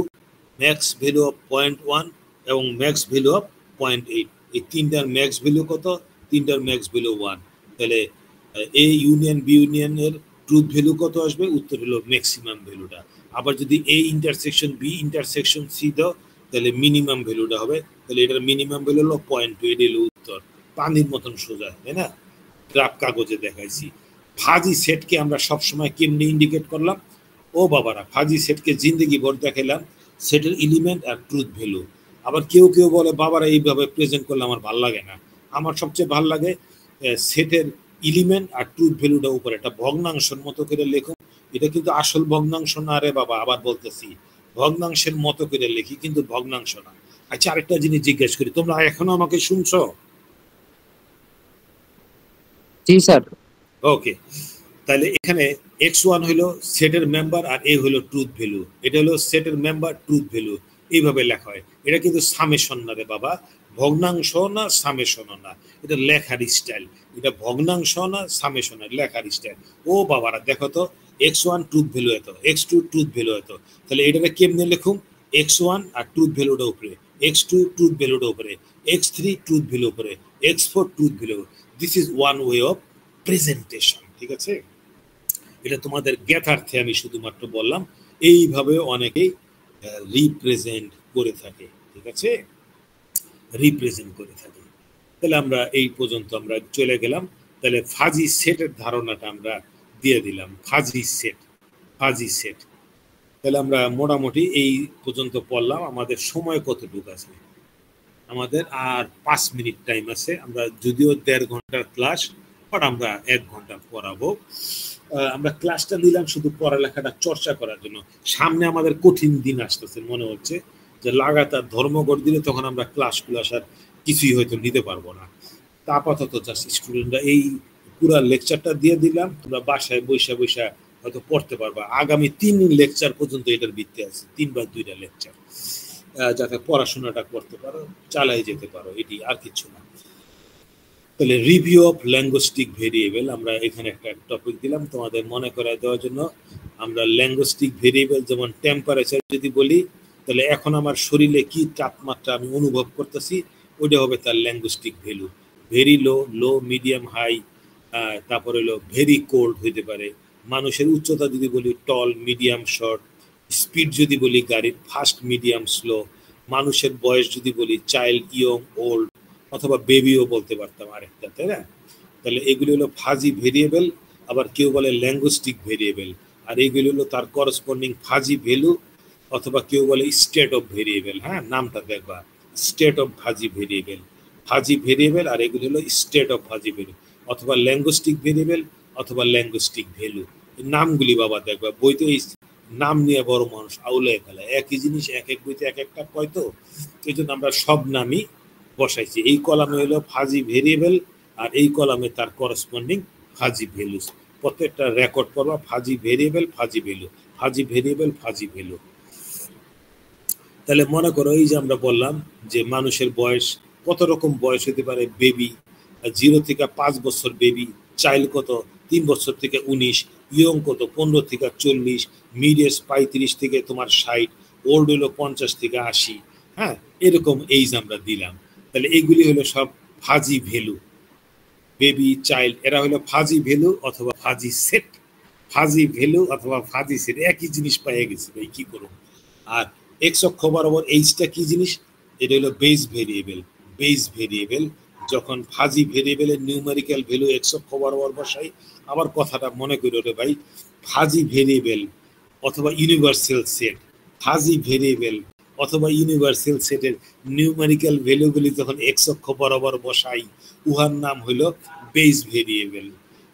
max value of 0.1 এবং ম্যাক্স ভ্যালু অফ 0.8। এই তিনটার ম্যাক্স ভ্যালু কত? তিনটার ম্যাক্স ভ্যালু 1। তাহলে এ ইউনিয়ন বি ইউনিয়নের ট্রুথ ভ্যালু কত আসবে? উত্তর হলো ম্যাক্সিমাম ভ্যালুটা। আবার যদি A intersection B intersection C দাও তাহলে মিনিমাম ভ্যালুটা হবে। তাহলে এটার মিনিমাম ভ্যালু হলো 0.2। এটা হলো উত্তর। পানির মতন সোজা, তাই না? গ্রাফ কাগজে দেখাইছি। ফাজি সেটকে আমরা সবসময় কেমনি ইন্ডিকেট করলাম? ও বাবারা ফাজি সেটকে জিন্দগি ভর দেখাইলাম সেটের এলিমেন্ট আর ট্রুথ ভ্যালু। আবার কেউ বলে বাবারা এইভাবে প্রেজেন্ট করলে আমার ভাল লাগে না। আমার সবচেয়ে ভাল লাগে সেটের এলিমেন্ট আর ট্রুথ ভ্যালুটা উপরে একটা ভগ্নাংশের মতো করে লেখো। এটা কিন্তু আসল ভগ্নাংশ না রে বাবা, আবার বলতেছি ভগ্নাংশের মতো করে লিখি, কিন্তু ভগ্নাংশ না। আচ্ছা, আরেকটা জিনিস জিজ্ঞেস করি, তোমরা এখনো আমাকে শুনছো? জি স্যার। ওকে, তাহলে এখানে x1 হলো সেটের মেম্বার আর a হলো ট্রুথ ভ্যালু। এটা হলো সেটের মেম্বার ট্রুথ ভ্যালু, এইভাবে লেখা হয়। এটা কিন্তু সামেশন না রে বাবা, ভগ্নাংশ না, সামেশন না, এটা লেখার স্টাইল। এটা ভগ্নাংশ না, সামেশন না, লেখার স্টাইল। ও বাবারা দেখো তো, x1 ট্রুথ ভ্যালু এত, x2 ট্রুথ ভ্যালু এত, তাহলে এটাকে কেমনে লিখুম? x1 আর ট্রুথ ভ্যালুটা উপরে, x2 ট্রুথ ভ্যালুটা উপরে, x3 ট্রুথ ভ্যালু উপরে, x4 truth value. This is one way of presentation, ঠিক আছে? এটা তোমাদের জ্ঞাতার্থে আমি শুধুমাত্র বললাম, এইভাবে অনেকেই রিপ্রেজেন্ট করে থাকে, ঠিক আছে? রিপ্রেজেন্ট করে থাকে। তাহলে আমরা এই পর্যন্ত আমরা চলে গেলাম। তাহলে ফাজি সেটের ধারণাটা আমরা দিয়ে দিলাম, ফাজি সেট, ফাজি সেট। তাহলে আমরা মোটামুটি এই পর্যন্ত পড়লাম। আমাদের সময় কতটুকু আছে? আমাদের আর 5 মিনিট টাইম আছে। আমরা যদিও 1.5 ঘন্টার ক্লাস, বাট আমরা 1 ঘন্টা পড়াবো। আমরা ক্লাসটা দিলাম শুধু পড়ালেখাটা চর্চা করার জন্য। সামনে আমাদের কঠিন দিন আসতেছে, মনে হচ্ছে যে লাগাতার ধর্মঘট দিলে তখন আমরা ক্লাসগুলো আসার কিছুই হয়তো নিতে পারবো না। তা আপাতত জাস্ট স্টুডেন্টরা এই পুরো লেকচারটা দিয়ে দিলাম, তোমরা বাসায় বৈশা বৈশা হয়তো পড়তে পারবা। আগামী 3 লেকচার পর্যন্ত এটার ভিত্তি আছে, 3 বা 2টা লেকচার, যাতে পড়াশোনাটা করতে পারো, চালাই যেতে পারো, এটি আর কিছু না। তাহলে রিভিউ অফ ল্যাঙ্গুইস্টিক ভেরিয়েবল, আমরা এখানে একটা টপিক দিলাম তোমাদের মনে করায় দেওয়ার জন্য। আমরা ল্যাঙ্গুইস্টিক ভেরিয়েবল যেমন টেম্পারেচার যদি বলি, তাহলে এখন আমার শরীরে কি তাপমাত্রা আমি অনুভব করতেছি, ওইটা হবে তার ল্যাঙ্গুইস্টিক ভ্যালু। ভেরি লো, লো, মিডিয়াম, হাই, তারপরে হলো ভেরি কোল্ড হইতে পারে। মানুষের উচ্চতা যদি বলি টল, মিডিয়াম, শর্ট। স্পিড যদি বলি গাড়ির ফাস্ট, মিডিয়াম, স্লো। মানুষের বয়স যদি বলি চাইল্ড, ইয়ং, ওল্ড, অথবা বেবিও বলতে পারতাম আরেকটা, তাই না? তাহলে এগুলি হলো ফাজি ভেরিয়েবল, আবার কেউ বলে ল্যাঙ্গুইস্টিক ভেরিয়েবল, আর এইগুলি হলো তার করসপন্ডিং ফাজি ভ্যালু, অথবা কেউ বলে স্টেট অফ ভেরিয়েবল। হ্যাঁ, নামটা দেখবা, state of fuzzy variable, fuzzy variable, আর এগুলি হলো স্টেট অফ ফাজি ভ্যালু, অথবা ল্যাঙ্গুইস্টিক ভেরিয়েবল, অথবা ল্যাঙ্গুইস্টিক ভ্যালু। নামগুলি বাবা দেখবা, বইতে এই নাম নিয়ে বড় মানুষ আউলে ফেলে, একই জিনিস এক এক বইতে এক একটা কয়, তো এই জন্য আমরা সব নামই বসাইছি। এই কলামে হলো ফাজি ভেরিয়েবল, আর এই কলামে তার করসপন্ডিং ফাজি ভ্যালুস। প্রত্যেকটা রেকর্ড করবা, fuzzy variable, fuzzy value, fuzzy variable, fuzzy value. তাহলে মনে করো এই যে আমরা বললাম যে মানুষের বয়স কত রকম বয়স হতে পারে। বেবি 0 থেকে 5 বছর বেবি, চাইল্ড কত 3 বছর থেকে 19, ইয়ং কত 15 থেকে 40, মিডিয়াস 35 থেকে তোমার 60, ওল্ড হলো 50 থেকে 80। হ্যাঁ, এরকম এইজ আমরা দিলাম। তাহলে এইগুলি হলো সব ফাজি ভ্যালু। বেবি, চাইল্ড, এরা হলো ফাজি ভ্যালু অথবা ফাজি সেট। ফাজি ভ্যালু অথবা ফাজি সেট একই জিনিস পেয়ে গেছে ভাই, কি করব? আর এক্স অক্ষ বরাবর এইচটা কি জিনিস? এটা হলো বেস ভেরিয়েবল। বেস ভেরিয়েবল যখন ফাজি ভেরিয়েবলের নিউমেরিক্যাল ভ্যালু এক্স অক্ষ বরাবর বসাই, আবার কথাটা মনে করি রে ভাই, ফাজি ভেরিয়েবল অথবা ইউনিভার্সাল সেট, ফাজি ভেরিয়েবল অথবা ইউনিভার্সাল সেটের নিউমেরিক্যাল ভ্যালুগুলি যখন এক্স অক্ষ বরাবর বসাই, উহার নাম হলো বেস ভেরিয়েবল।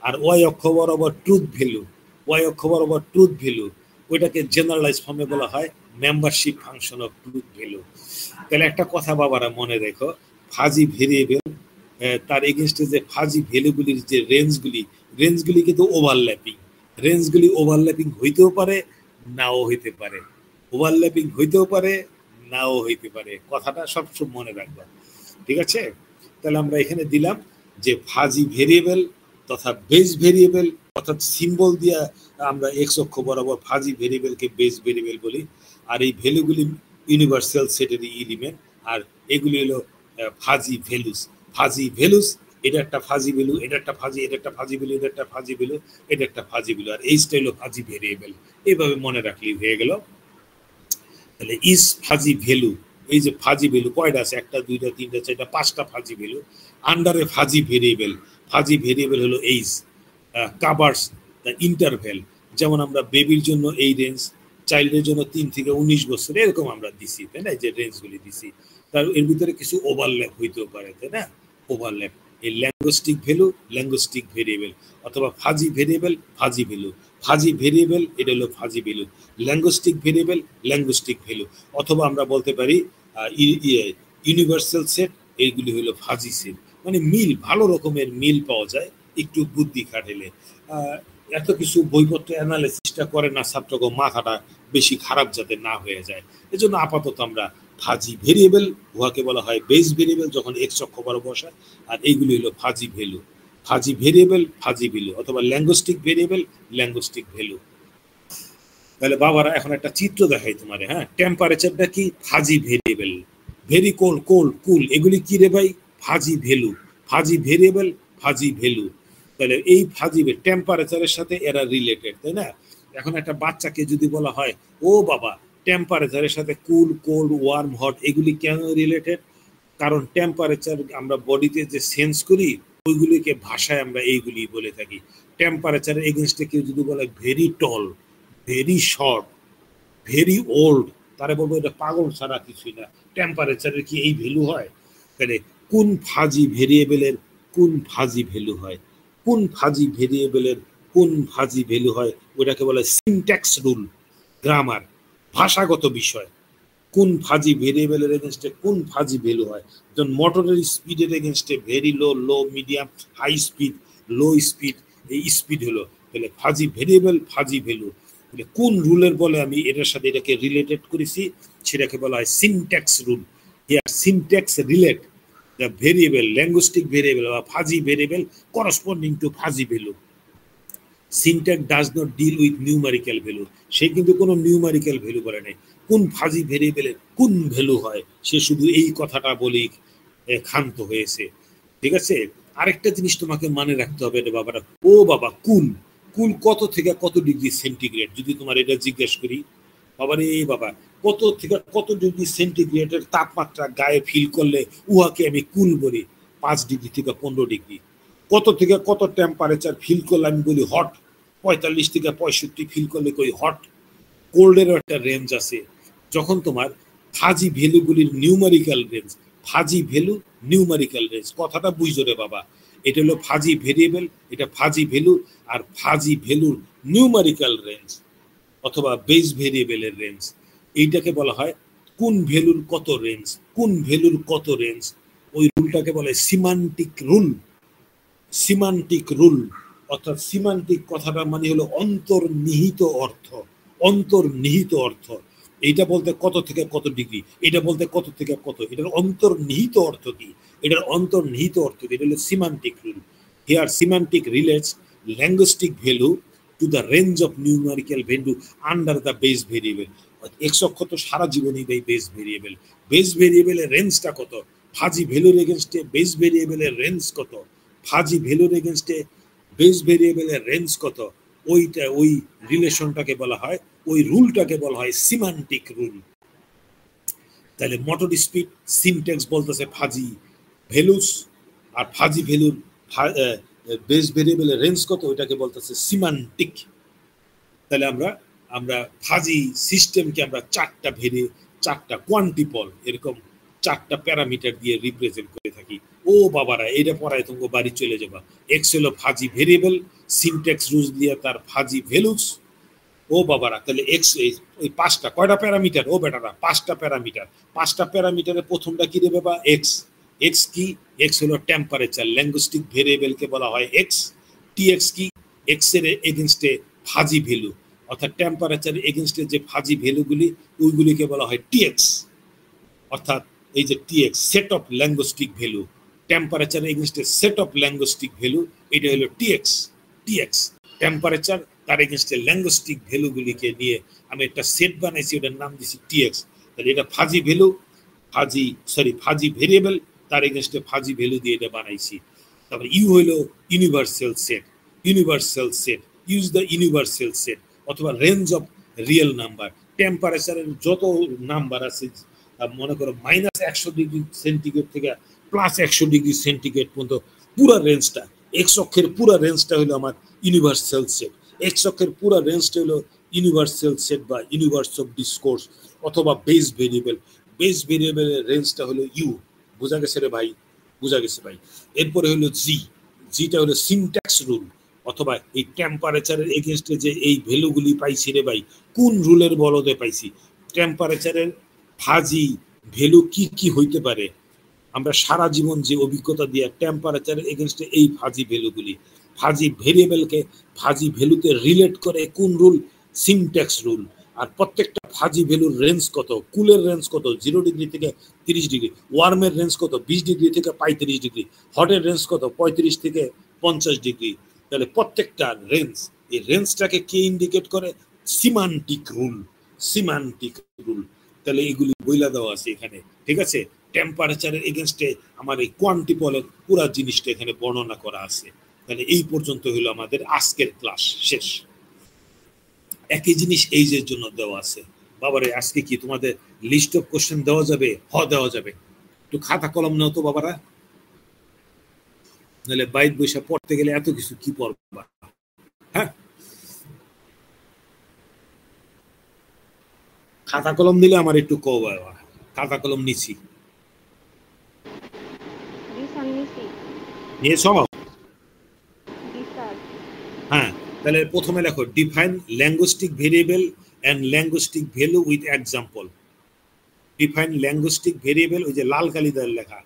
আর ওয়াই অক্ষ বরাবর ট্রুথ ভ্যালু, ওয়াই অক্ষ বরাবর ট্রুথ ভ্যালু, ওইটাকে জেনারেলাইজ ফর্মে বলা হয় membership function of truth value. তাহলে একটা কথা বাবারা মনে রেখো, ফাজি ভেরিয়েবল তার এগেনস্টে যে ফাজি ভ্যালুগুলির যে রেঞ্জগুলি কিন্তু ওভারল্যাপিং। রেঞ্জগুলি ওভারল্যাপিং হইতেও পারে, নাও হইতে পারে। ওভারল্যাপিং হইতেও পারে, নাও হইতে পারে। কথাটা সবসময় মনে রাখবা, ঠিক আছে? তাহলে আমরা এখানে দিলাম যে ফাজি ভেরিয়েবল তথা বেস ভেরিয়েবল, অর্থাৎ সিম্বল দিয়ে আমরা এক্স অক্ষ বরাবর ফাজি ভেরিয়েবলকে বেস ভেরিয়েবল বলি। আর এই ভ্যালুগুলি ইউনিভার্সাল সেটেরই এলিমেন্ট, আর এগুলি হলো ফাজি ভ্যালুস। ফাজি ভ্যালুস, এটা একটা ফাজি ভ্যালু, এটা একটা ফাজি, এটা একটা ফাজি ভ্যালু, এটা একটা ফাজি ভ্যালু, এটা একটা ফাজি ভ্যালু, আর এইটা হলো ফাজি ভেরিয়েবল। এইভাবে মনে রাখলেই হয়ে গেল। তাহলে ইজ ফাজি ভ্যালু, এই যে ফাজি ভ্যালু কয়টা আছে? 1, 2, 3, 4, 5টা ফাজি ভ্যালু। আন্ডারে ফাজি ভেরিয়েবল, ফাজি ভেরিয়েবল হলো এইজ, কাভার্স দ্য ইন্টারভ্যাল। যেমন আমরা বেবির জন্য এই রেঞ্জ, চাইল্ডের জন্য 3 থেকে 19 বছর, এরকম আমরা দিছি, তাই না? যে রেঞ্জগুলি দিছি, তার এর ভিতরে কিছু ওভারল্যাপ হইতেও পারে, তাই না? ওভারল্যাপ। এই ল্যাঙ্গুইস্টিক ভেরিয়েবল অথবা ফাজি ভেরিয়েবল ফাজি ভেরিয়েবল, এটা হলো ফাজি ভ্যালু। ল্যাঙ্গুইস্টিক ভ্যালু অথবা আমরা বলতে পারি ইউনিভার্সাল সেট, এইগুলি হলো ফাজি সেট। মানে মিল, ভালো রকমের মিল পাওয়া যায় একটু বুদ্ধি খাটাইলে। এত কিছু বইপত্র অ্যানালাইসিসটা করে না ছাত্রকে, মাথাটা বেশি খারাপ যাতে না হয়ে যায়, এজন্য আপাতত আমরা ফাজি ভেরিয়েবল, উহাকে বলা হয় বেস ভেরিয়েবল যখন এক্স অক্ষ বরাবর বসায়, আর এইগুলি হলো fuzzy value, fuzzy variable, fuzzy value অথবা ল্যাঙ্গুইস্টিক ভ্যালু। তাহলে বাবারা এখন একটা চিত্র দেখাই তোমারে। হ্যাঁ, টেম্পারেচারটা কি? Fuzzy variable. ভেরি কোল্ড, কুল, এগুলি কি রে ভাই? Fuzzy value, fuzzy variable, fuzzy value. তাহলে এই ফাজি টেম্পারেচারের সাথে এরা রিলেটেড, তাই না? এখন একটা বাচ্চাকে যদি বলা হয়, ও বাবা টেম্পারেচারের সাথে কুল, কোল্ড, ওয়ার্ম, হট এগুলি কেন রিলেটেড? কারণ টেম্পারেচার আমরা বডিতে যে সেন্স করি, ওইগুলিকে ভাষায় আমরা এইগুলি বলে থাকি। টেম্পারেচারের এগেনস্টে কেউ যদি বলে very tall, very short, very old, তারা বলবো এটা পাগল ছাড়া কিছুই না। টেম্পারেচারের কি এই ভ্যালু হয়? তাহলে কোন ফাজি ভেরিয়েবলের কোন ফাজি ভ্যালু হয়, কোন ফাজি ভেরিয়েবলের কোন ফাজি ভ্যালু হয়, ওটাকে বলে সিনট্যাক্স রুল, গ্রামার, ভাষাগত বিষয়। কোন ফাজি ভেরিয়েবলের এগেনস্টে কোন ফাজি ভ্যালু হয়। যেমন মোটরের স্পিডের এগেনস্টে very low, medium, high speed, low speed, এই স্পিড হলো তাহলে ফাজি ভেরিয়েবল, ফাজি ভ্যালু। কোন রুলের বলে আমি এটার সাথে এটাকে রিলেটেড করেছি, সেটাকে বলা হয় syntax rule. Here syntax relate the variable, linguistic variable বা fuzzy variable corresponding to fuzzy value. Syntax does not deal with numerical value, সে কিন্তু কোনো নিউমারিক্যাল ভ্যালু বলে নাই। কোন ফাজি ভেরিয়েবলের কোন ভ্যালু হয়, সে শুধু এই কথাটা বলেই ক্ষান্ত হয়েছে। ঠিক আছে, আরেকটা জিনিস তোমাকে মনে রাখতে হবে রে বাবারা, ও বাবা কুল কত থেকে কত ডিগ্রি সেন্টিগ্রেড, যদি তোমার এটা জিজ্ঞেস করি, বাবারে বাবা কত থেকে কত ডিগ্রি সেন্টিগ্রেডের তাপমাত্রা গায়ে ফিল করলে উহাকে আমি কুল বলি 5 ডিগ্রি থেকে 15 ডিগ্রি। কত থেকে কত টেম্পারেচার ফিল করলে আমি বলি হট, 45 থেকে 65 ফিল করলে কই হট। কোল্ডেরও একটা রেঞ্জ আছে। যখন তোমার ফাজি ভ্যালুগুলির numerical range, fuzzy value numerical range, কথাটা বুঝছো রে বাবা, এটা হলো ফাজি ভেরিয়েবল, এটা ফাজি ভ্যালু, আর ফাজি ভ্যালুর নিউমারিক্যাল রেঞ্জ অথবা বেস ভেরিয়েবলের রেঞ্জ, এইটাকে বলা হয় কোন ভ্যালুর কত রেঞ্জ, কোন ভ্যালুর কত রেঞ্জ, ওই রুলটাকে বলে সিমান্টিক রুল। সিমান্টিক রুল অর্থাৎ সিমান্টিক কথাটা মানে হলো অন্তর্নিহিত অর্থ, অন্তর্নিহিত অর্থ। এইটা বলতে কত থেকে কত ডিগ্রি, এটা বলতে কত থেকে কত, এটার অন্তর্নিহিত অর্থ কি, এটার অন্তর্নিহিত অর্থ কি, এটা হলো semantic rule. Here semantic relates ল্যাঙ্গুইস্টিক value to the range of numerical value under the base variable. X অক্ষ তো সারা জীবনই বেস ভেরিয়েবল, বেস ভেরিয়েবলের রেঞ্জটা কত, ফাজি ভ্যালুর এগেনস্টে বেস ভেরিয়েবলের রেঞ্জ কত, ফাজি ভ্যালুর এগেনস্টে বেস ভেরিয়েবলের রেঞ্জ কত, ওইটা ওই রিলেশনটাকে বলা হয়, ওই রুলটাকে বলা হয় সিমান্টিক রুল। তাহলে মোটর স্পিড সিনট্যাক্স বলতেছে ফাজি ভ্যালুস, আর ফাজি ভ্যালুর বেস ভেরিয়েবলের রেঞ্জ কত, ওইটাকে বলতেছে সিমান্টিক। তাহলে আমরা ফাজি সিস্টেমকে আমরা চারটা কোয়ান্টিপল, এরকম 4টা প্যারামিটার দিয়ে রিপ্রেজেন্ট করে থাকি। ও বাবারা এটা পড়ায় তোমাকে বাড়ি চলে যাবা। এক্স হলো ফাজি ভেরিয়েবল, সিনট্যাক্স রুলস দিয়ে তার ফাজি ভ্যালুস। ও বাবারা তাহলে এক্স ওই 5টা, কয়টা প্যারামিটার ও বেটারা, 5টা প্যারামিটার। 5টা প্যারামিটারের প্রথমটা কি দেবে বা এক্স। এক্স কি? এক্স হলো টেম্পারেচার, ল্যাঙ্গুইস্টিক ভেরিয়েবলকে বলা হয় এক্স। টিএক্স কি? এক্স এর এগেনস্টে ফাজি ভ্যালু, অর্থাৎ টেম্পারেচারের এগেনস্টে যে ফাজি ভ্যালুগুলি ওইগুলিকে বলা হয় টিএক্স। অর্থাৎ এই যে T X set of linguistic value, টেম্পারেচারের এগেনস্টে সেট অফ ল্যাঙ্গুইস্টিক ভ্যালু, এটা হলো টিএক্স। টিএক্স টেম্পারেচার, তার এগেনস্টে ল্যাঙ্গুইস্টিক ভ্যালুগুলিকে নিয়ে আমি একটা সেট বানাইছি, ওটার নাম দিছি টিএক্স। তাহলে এটা ফাজি ভ্যালু, ফাজি ভেরিয়েবল, তার এগেনস্টে ফাজি ভ্যালু দিয়ে এটা বানাইছি। তারপরে ইউ হলো universal set, use the universal set অথবা রেঞ্জ অফ রিয়েল নাম্বার। টেম্পারেচারের যত নাম্বার আছে, মনে করো -100 ডিগ্রি সেন্টিগ্রেড থেকে +100 ডিগ্রি সেন্টিগ্রেড পর্যন্ত পুরো রেঞ্জটা, এক্স অক্ষের পুরো রেঞ্জটা হলো আমার ইউনিভার্সাল সেট। এক্স অক্ষের পুরো রেঞ্জটা হলো ইউনিভার্সাল সেট বা ইউনিভার্স অফ ডিসকোর্স অথবা বেস ভেরিয়েবল। বেস ভেরিয়েবলের রেঞ্জটা হলো ইউ। বোঝা গেছে রে ভাই? বুঝা গেছে ভাই? এরপরে হলো জি, জিটা হলো সিনট্যাক্স রুল, অথবা এই টেম্পারেচারের এগেনস্টে যে এই ভ্যালুগুলি পাইছি রে ভাই, কোন রুলের বলতে পাইছি? টেম্পারেচারের ফাজি ভ্যালু কি কি হইতে পারে? আমরা সারা জীবন যে অভিজ্ঞতা দিয়ে টেম্পারেচারের এগেনস্টে এই ফাজি ভ্যালুগুলি, ফাজি ভেরিয়েবলকে ফাজি ভ্যালুতে রিলেট করে কোন রুল? Syntax rule. আর প্রত্যেকটা ফাজি ভ্যালুর রেঞ্জ কত? কুলের রেঞ্জ কত? 0 ডিগ্রি থেকে 30 ডিগ্রি। ওয়ার্মের রেঞ্জ কত? 20 ডিগ্রি থেকে 35 ডিগ্রি। হটের রেঞ্জ কত? 35 থেকে 50 ডিগ্রি। তাহলে প্রত্যেকটা রেঞ্জ, এই রেঞ্জটাকে কে ইন্ডিকেট করে? Semantic rule, semantic rule. তাহলে এগুলি বইলা দেওয়া আছে এখানে, ঠিক আছে? টেম্পারেচারের এগেনস্টে আমার এই কোয়ান্টিপলের পুরো জিনিসটা এখানে বর্ণনা করা আছে। তাহলে এই পর্যন্ত হলো আমাদের আজকের ক্লাস শেষ। একই জিনিস এইজের জন্য দেওয়া আছে। বাবারে আজকে কি তোমাদের লিস্ট অফ কোশ্চেন দেওয়া যাবে? দেওয়া যাবে। একটু খাতা কলম নাও তো বাবারা, নাহলে বাইর বৈশা পড়তে গেলে এত কিছু কি পড়বা? হ্যাঁ, খাতা কলম দিলে আমার একটু কও বাবা। খাতা কলম নিছি, নিয়েছ? হ্যাঁ, তাহলে প্রথমে লেখো define linguistic variable and linguistic value with example. Define linguistic variable, ওই যে লাল কালি দ্বারা লেখা,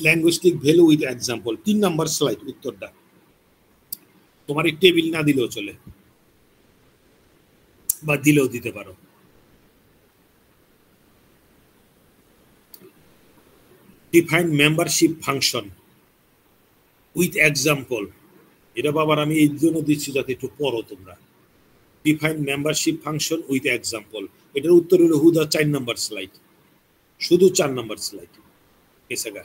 linguistic value with example. 3 number slide উত্তরটা। তোমার এই টেবিল না দিলেও চলে, বা দিলেও দিতে পারো। Define membership function with example. এটা বাবার আমি এই জন্য দিচ্ছি যাতে একটু পড়ো তোমরা। Define membership function with example, এটার উত্তর হলো হুদা 4 নাম্বার স্লাইড, শুধু 4 নাম্বার স্লাইড। এসেগা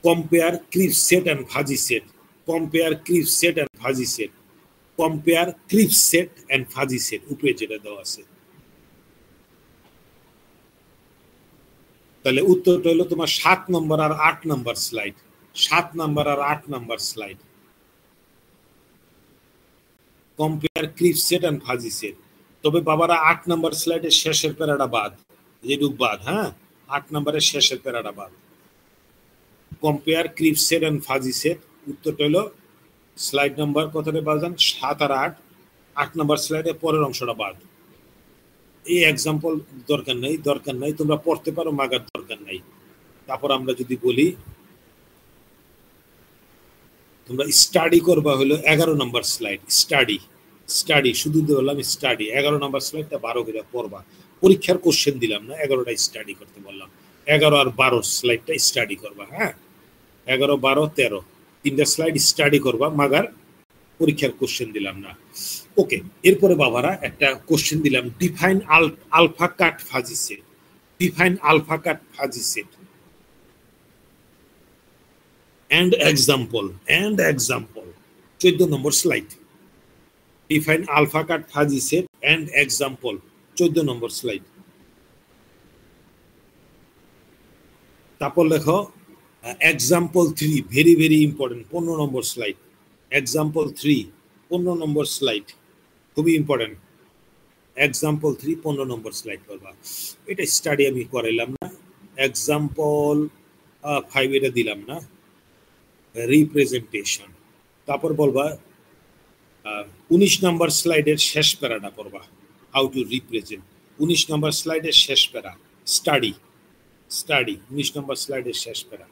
compare crisp set and fuzzy set. Compare crisp set and fuzzy set. Compare crisp set and fuzzy set, উপরে যেটা দেওয়া আছে। তাহলে উত্তরটা হলো তোমার 7 নম্বর আর 8 নম্বর স্লাইড। 7 নম্বর আর 8 number slide. Compare crisp set and fuzzy set. তবে বাবারা 8 নম্বর স্লাইডের শেষের প্যারাটা বাদ, যেটুক বাদ। হ্যাঁ, 8 নম্বরের শেষের প্যারাটা বাদ। Compare crisp set and fuzzy set, উত্তরটা হলো স্লাইড নাম্বার কতটা বাজান? 7 আর 8। 8 নম্বর স্লাইডের পরের অংশটা বাদ। এই এক্সাম্পল দরকার নাই, দরকার নাই, তোমরা পড়তে পারো, মাগার দরকার নাই। তারপর আমরা যদি বলি তোমরা স্টাডি করবা হলো 11 নম্বর স্লাইড। স্টাডি, স্টাডি শুধু বললাম স্টাডি। 11 নম্বর স্লাইডটা 12 করে পড়বা। পরীক্ষার কোশ্চেন দিলাম না, 11টা স্টাডি করতে বললাম। 11 আর 12 স্লাইডটা স্টাডি করবা। হ্যাঁ, 11, 12, 13 তিনটা স্লাইড স্টাডি করবা, মাগার পরীক্ষার কোশ্চেন দিলাম না। ওকে, এরপরে বাবারা একটা কোশ্চেন দিলাম, define alpha cut fuzzy set. Define alpha cut fuzzy set and example, and example 14 number slide. Define alpha cut fuzzy set and example 14 number slide. তারপর লেখো example 3, very very important, 15 number slide. Example 3 15 number slide, খুবই important. Example 3 15 number slide করবা। এটা study আমি করাইলাম না। Example 5 এটা দিলাম না, রিপ্রেজেন্টেশন। তারপর বলবা 19 নম্বর স্লাইডের শেষ প্যারাটা পড়বা, হাউ টু রিপ্রেজেন্ট। 19 নম্বর স্লাইডের শেষ প্যারা, স্টাডি। স্টাডি 19 নম্বর স্লাইডের শেষ প্যারা।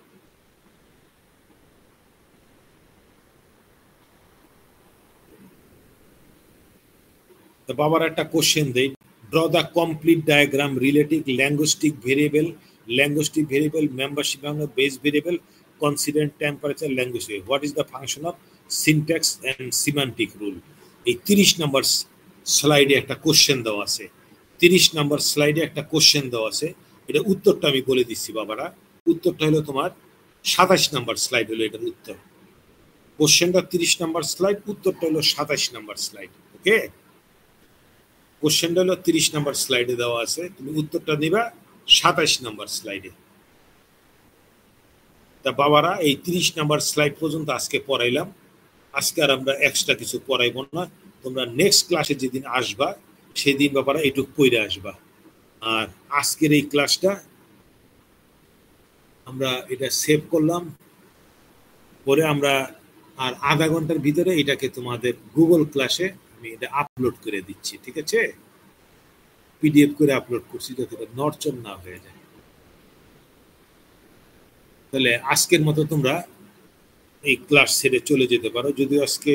তো বাবার একটা কোশ্চেন দেই, draw the complete diagram relating ল্যাঙ্গুইস্টিক variable, linguistic variable, membership base variable, consider temperature, language. What is the function of syntax and semantic rule? এই 30 নম্বর স্লাইডে একটা কোশ্চেন দেওয়া আছে। 30 নম্বর স্লাইডে একটা কোশ্চেন দেওয়া আছে। এটা উত্তরটা আমি বলে দিচ্ছি বাবারা। উত্তরটা হলো তোমার 27 নম্বর স্লাইড হলো এটার উত্তর। কোশ্চেনটা 30 নম্বর স্লাইড, উত্তরটা হলো 27 নম্বর স্লাইড। ওকে, কোশ্চেনটা হলো 30 নম্বর স্লাইডে দেওয়া আছে, তুমি উত্তরটা নিবা 27 নম্বর স্লাইডে। তা বাবারা এই 30 নম্বর স্লাইড পর্যন্ত আজকে পড়াইলাম। আজকে আর আমরা এক্সট্রা কিছু পড়াইব না। তোমরা নেক্সট ক্লাসে যেদিন আসবা সেদিন বাবারা এটুক পড়ে আসবা। আর আজকের এই ক্লাসটা আমরা এটা সেভ করলাম, পরে আমরা আর আধা ঘন্টার ভিতরে এটাকে তোমাদের গুগল ক্লাসে আমি এটা আপলোড করে দিচ্ছি, ঠিক আছে? পিডিএফ করে আপলোড করছি যাতে নড়চড় না হয়ে যায়। তাহলে আজকের মতো তোমরা এই ক্লাস ছেড়ে চলে যেতে পারো, যদিও আজকে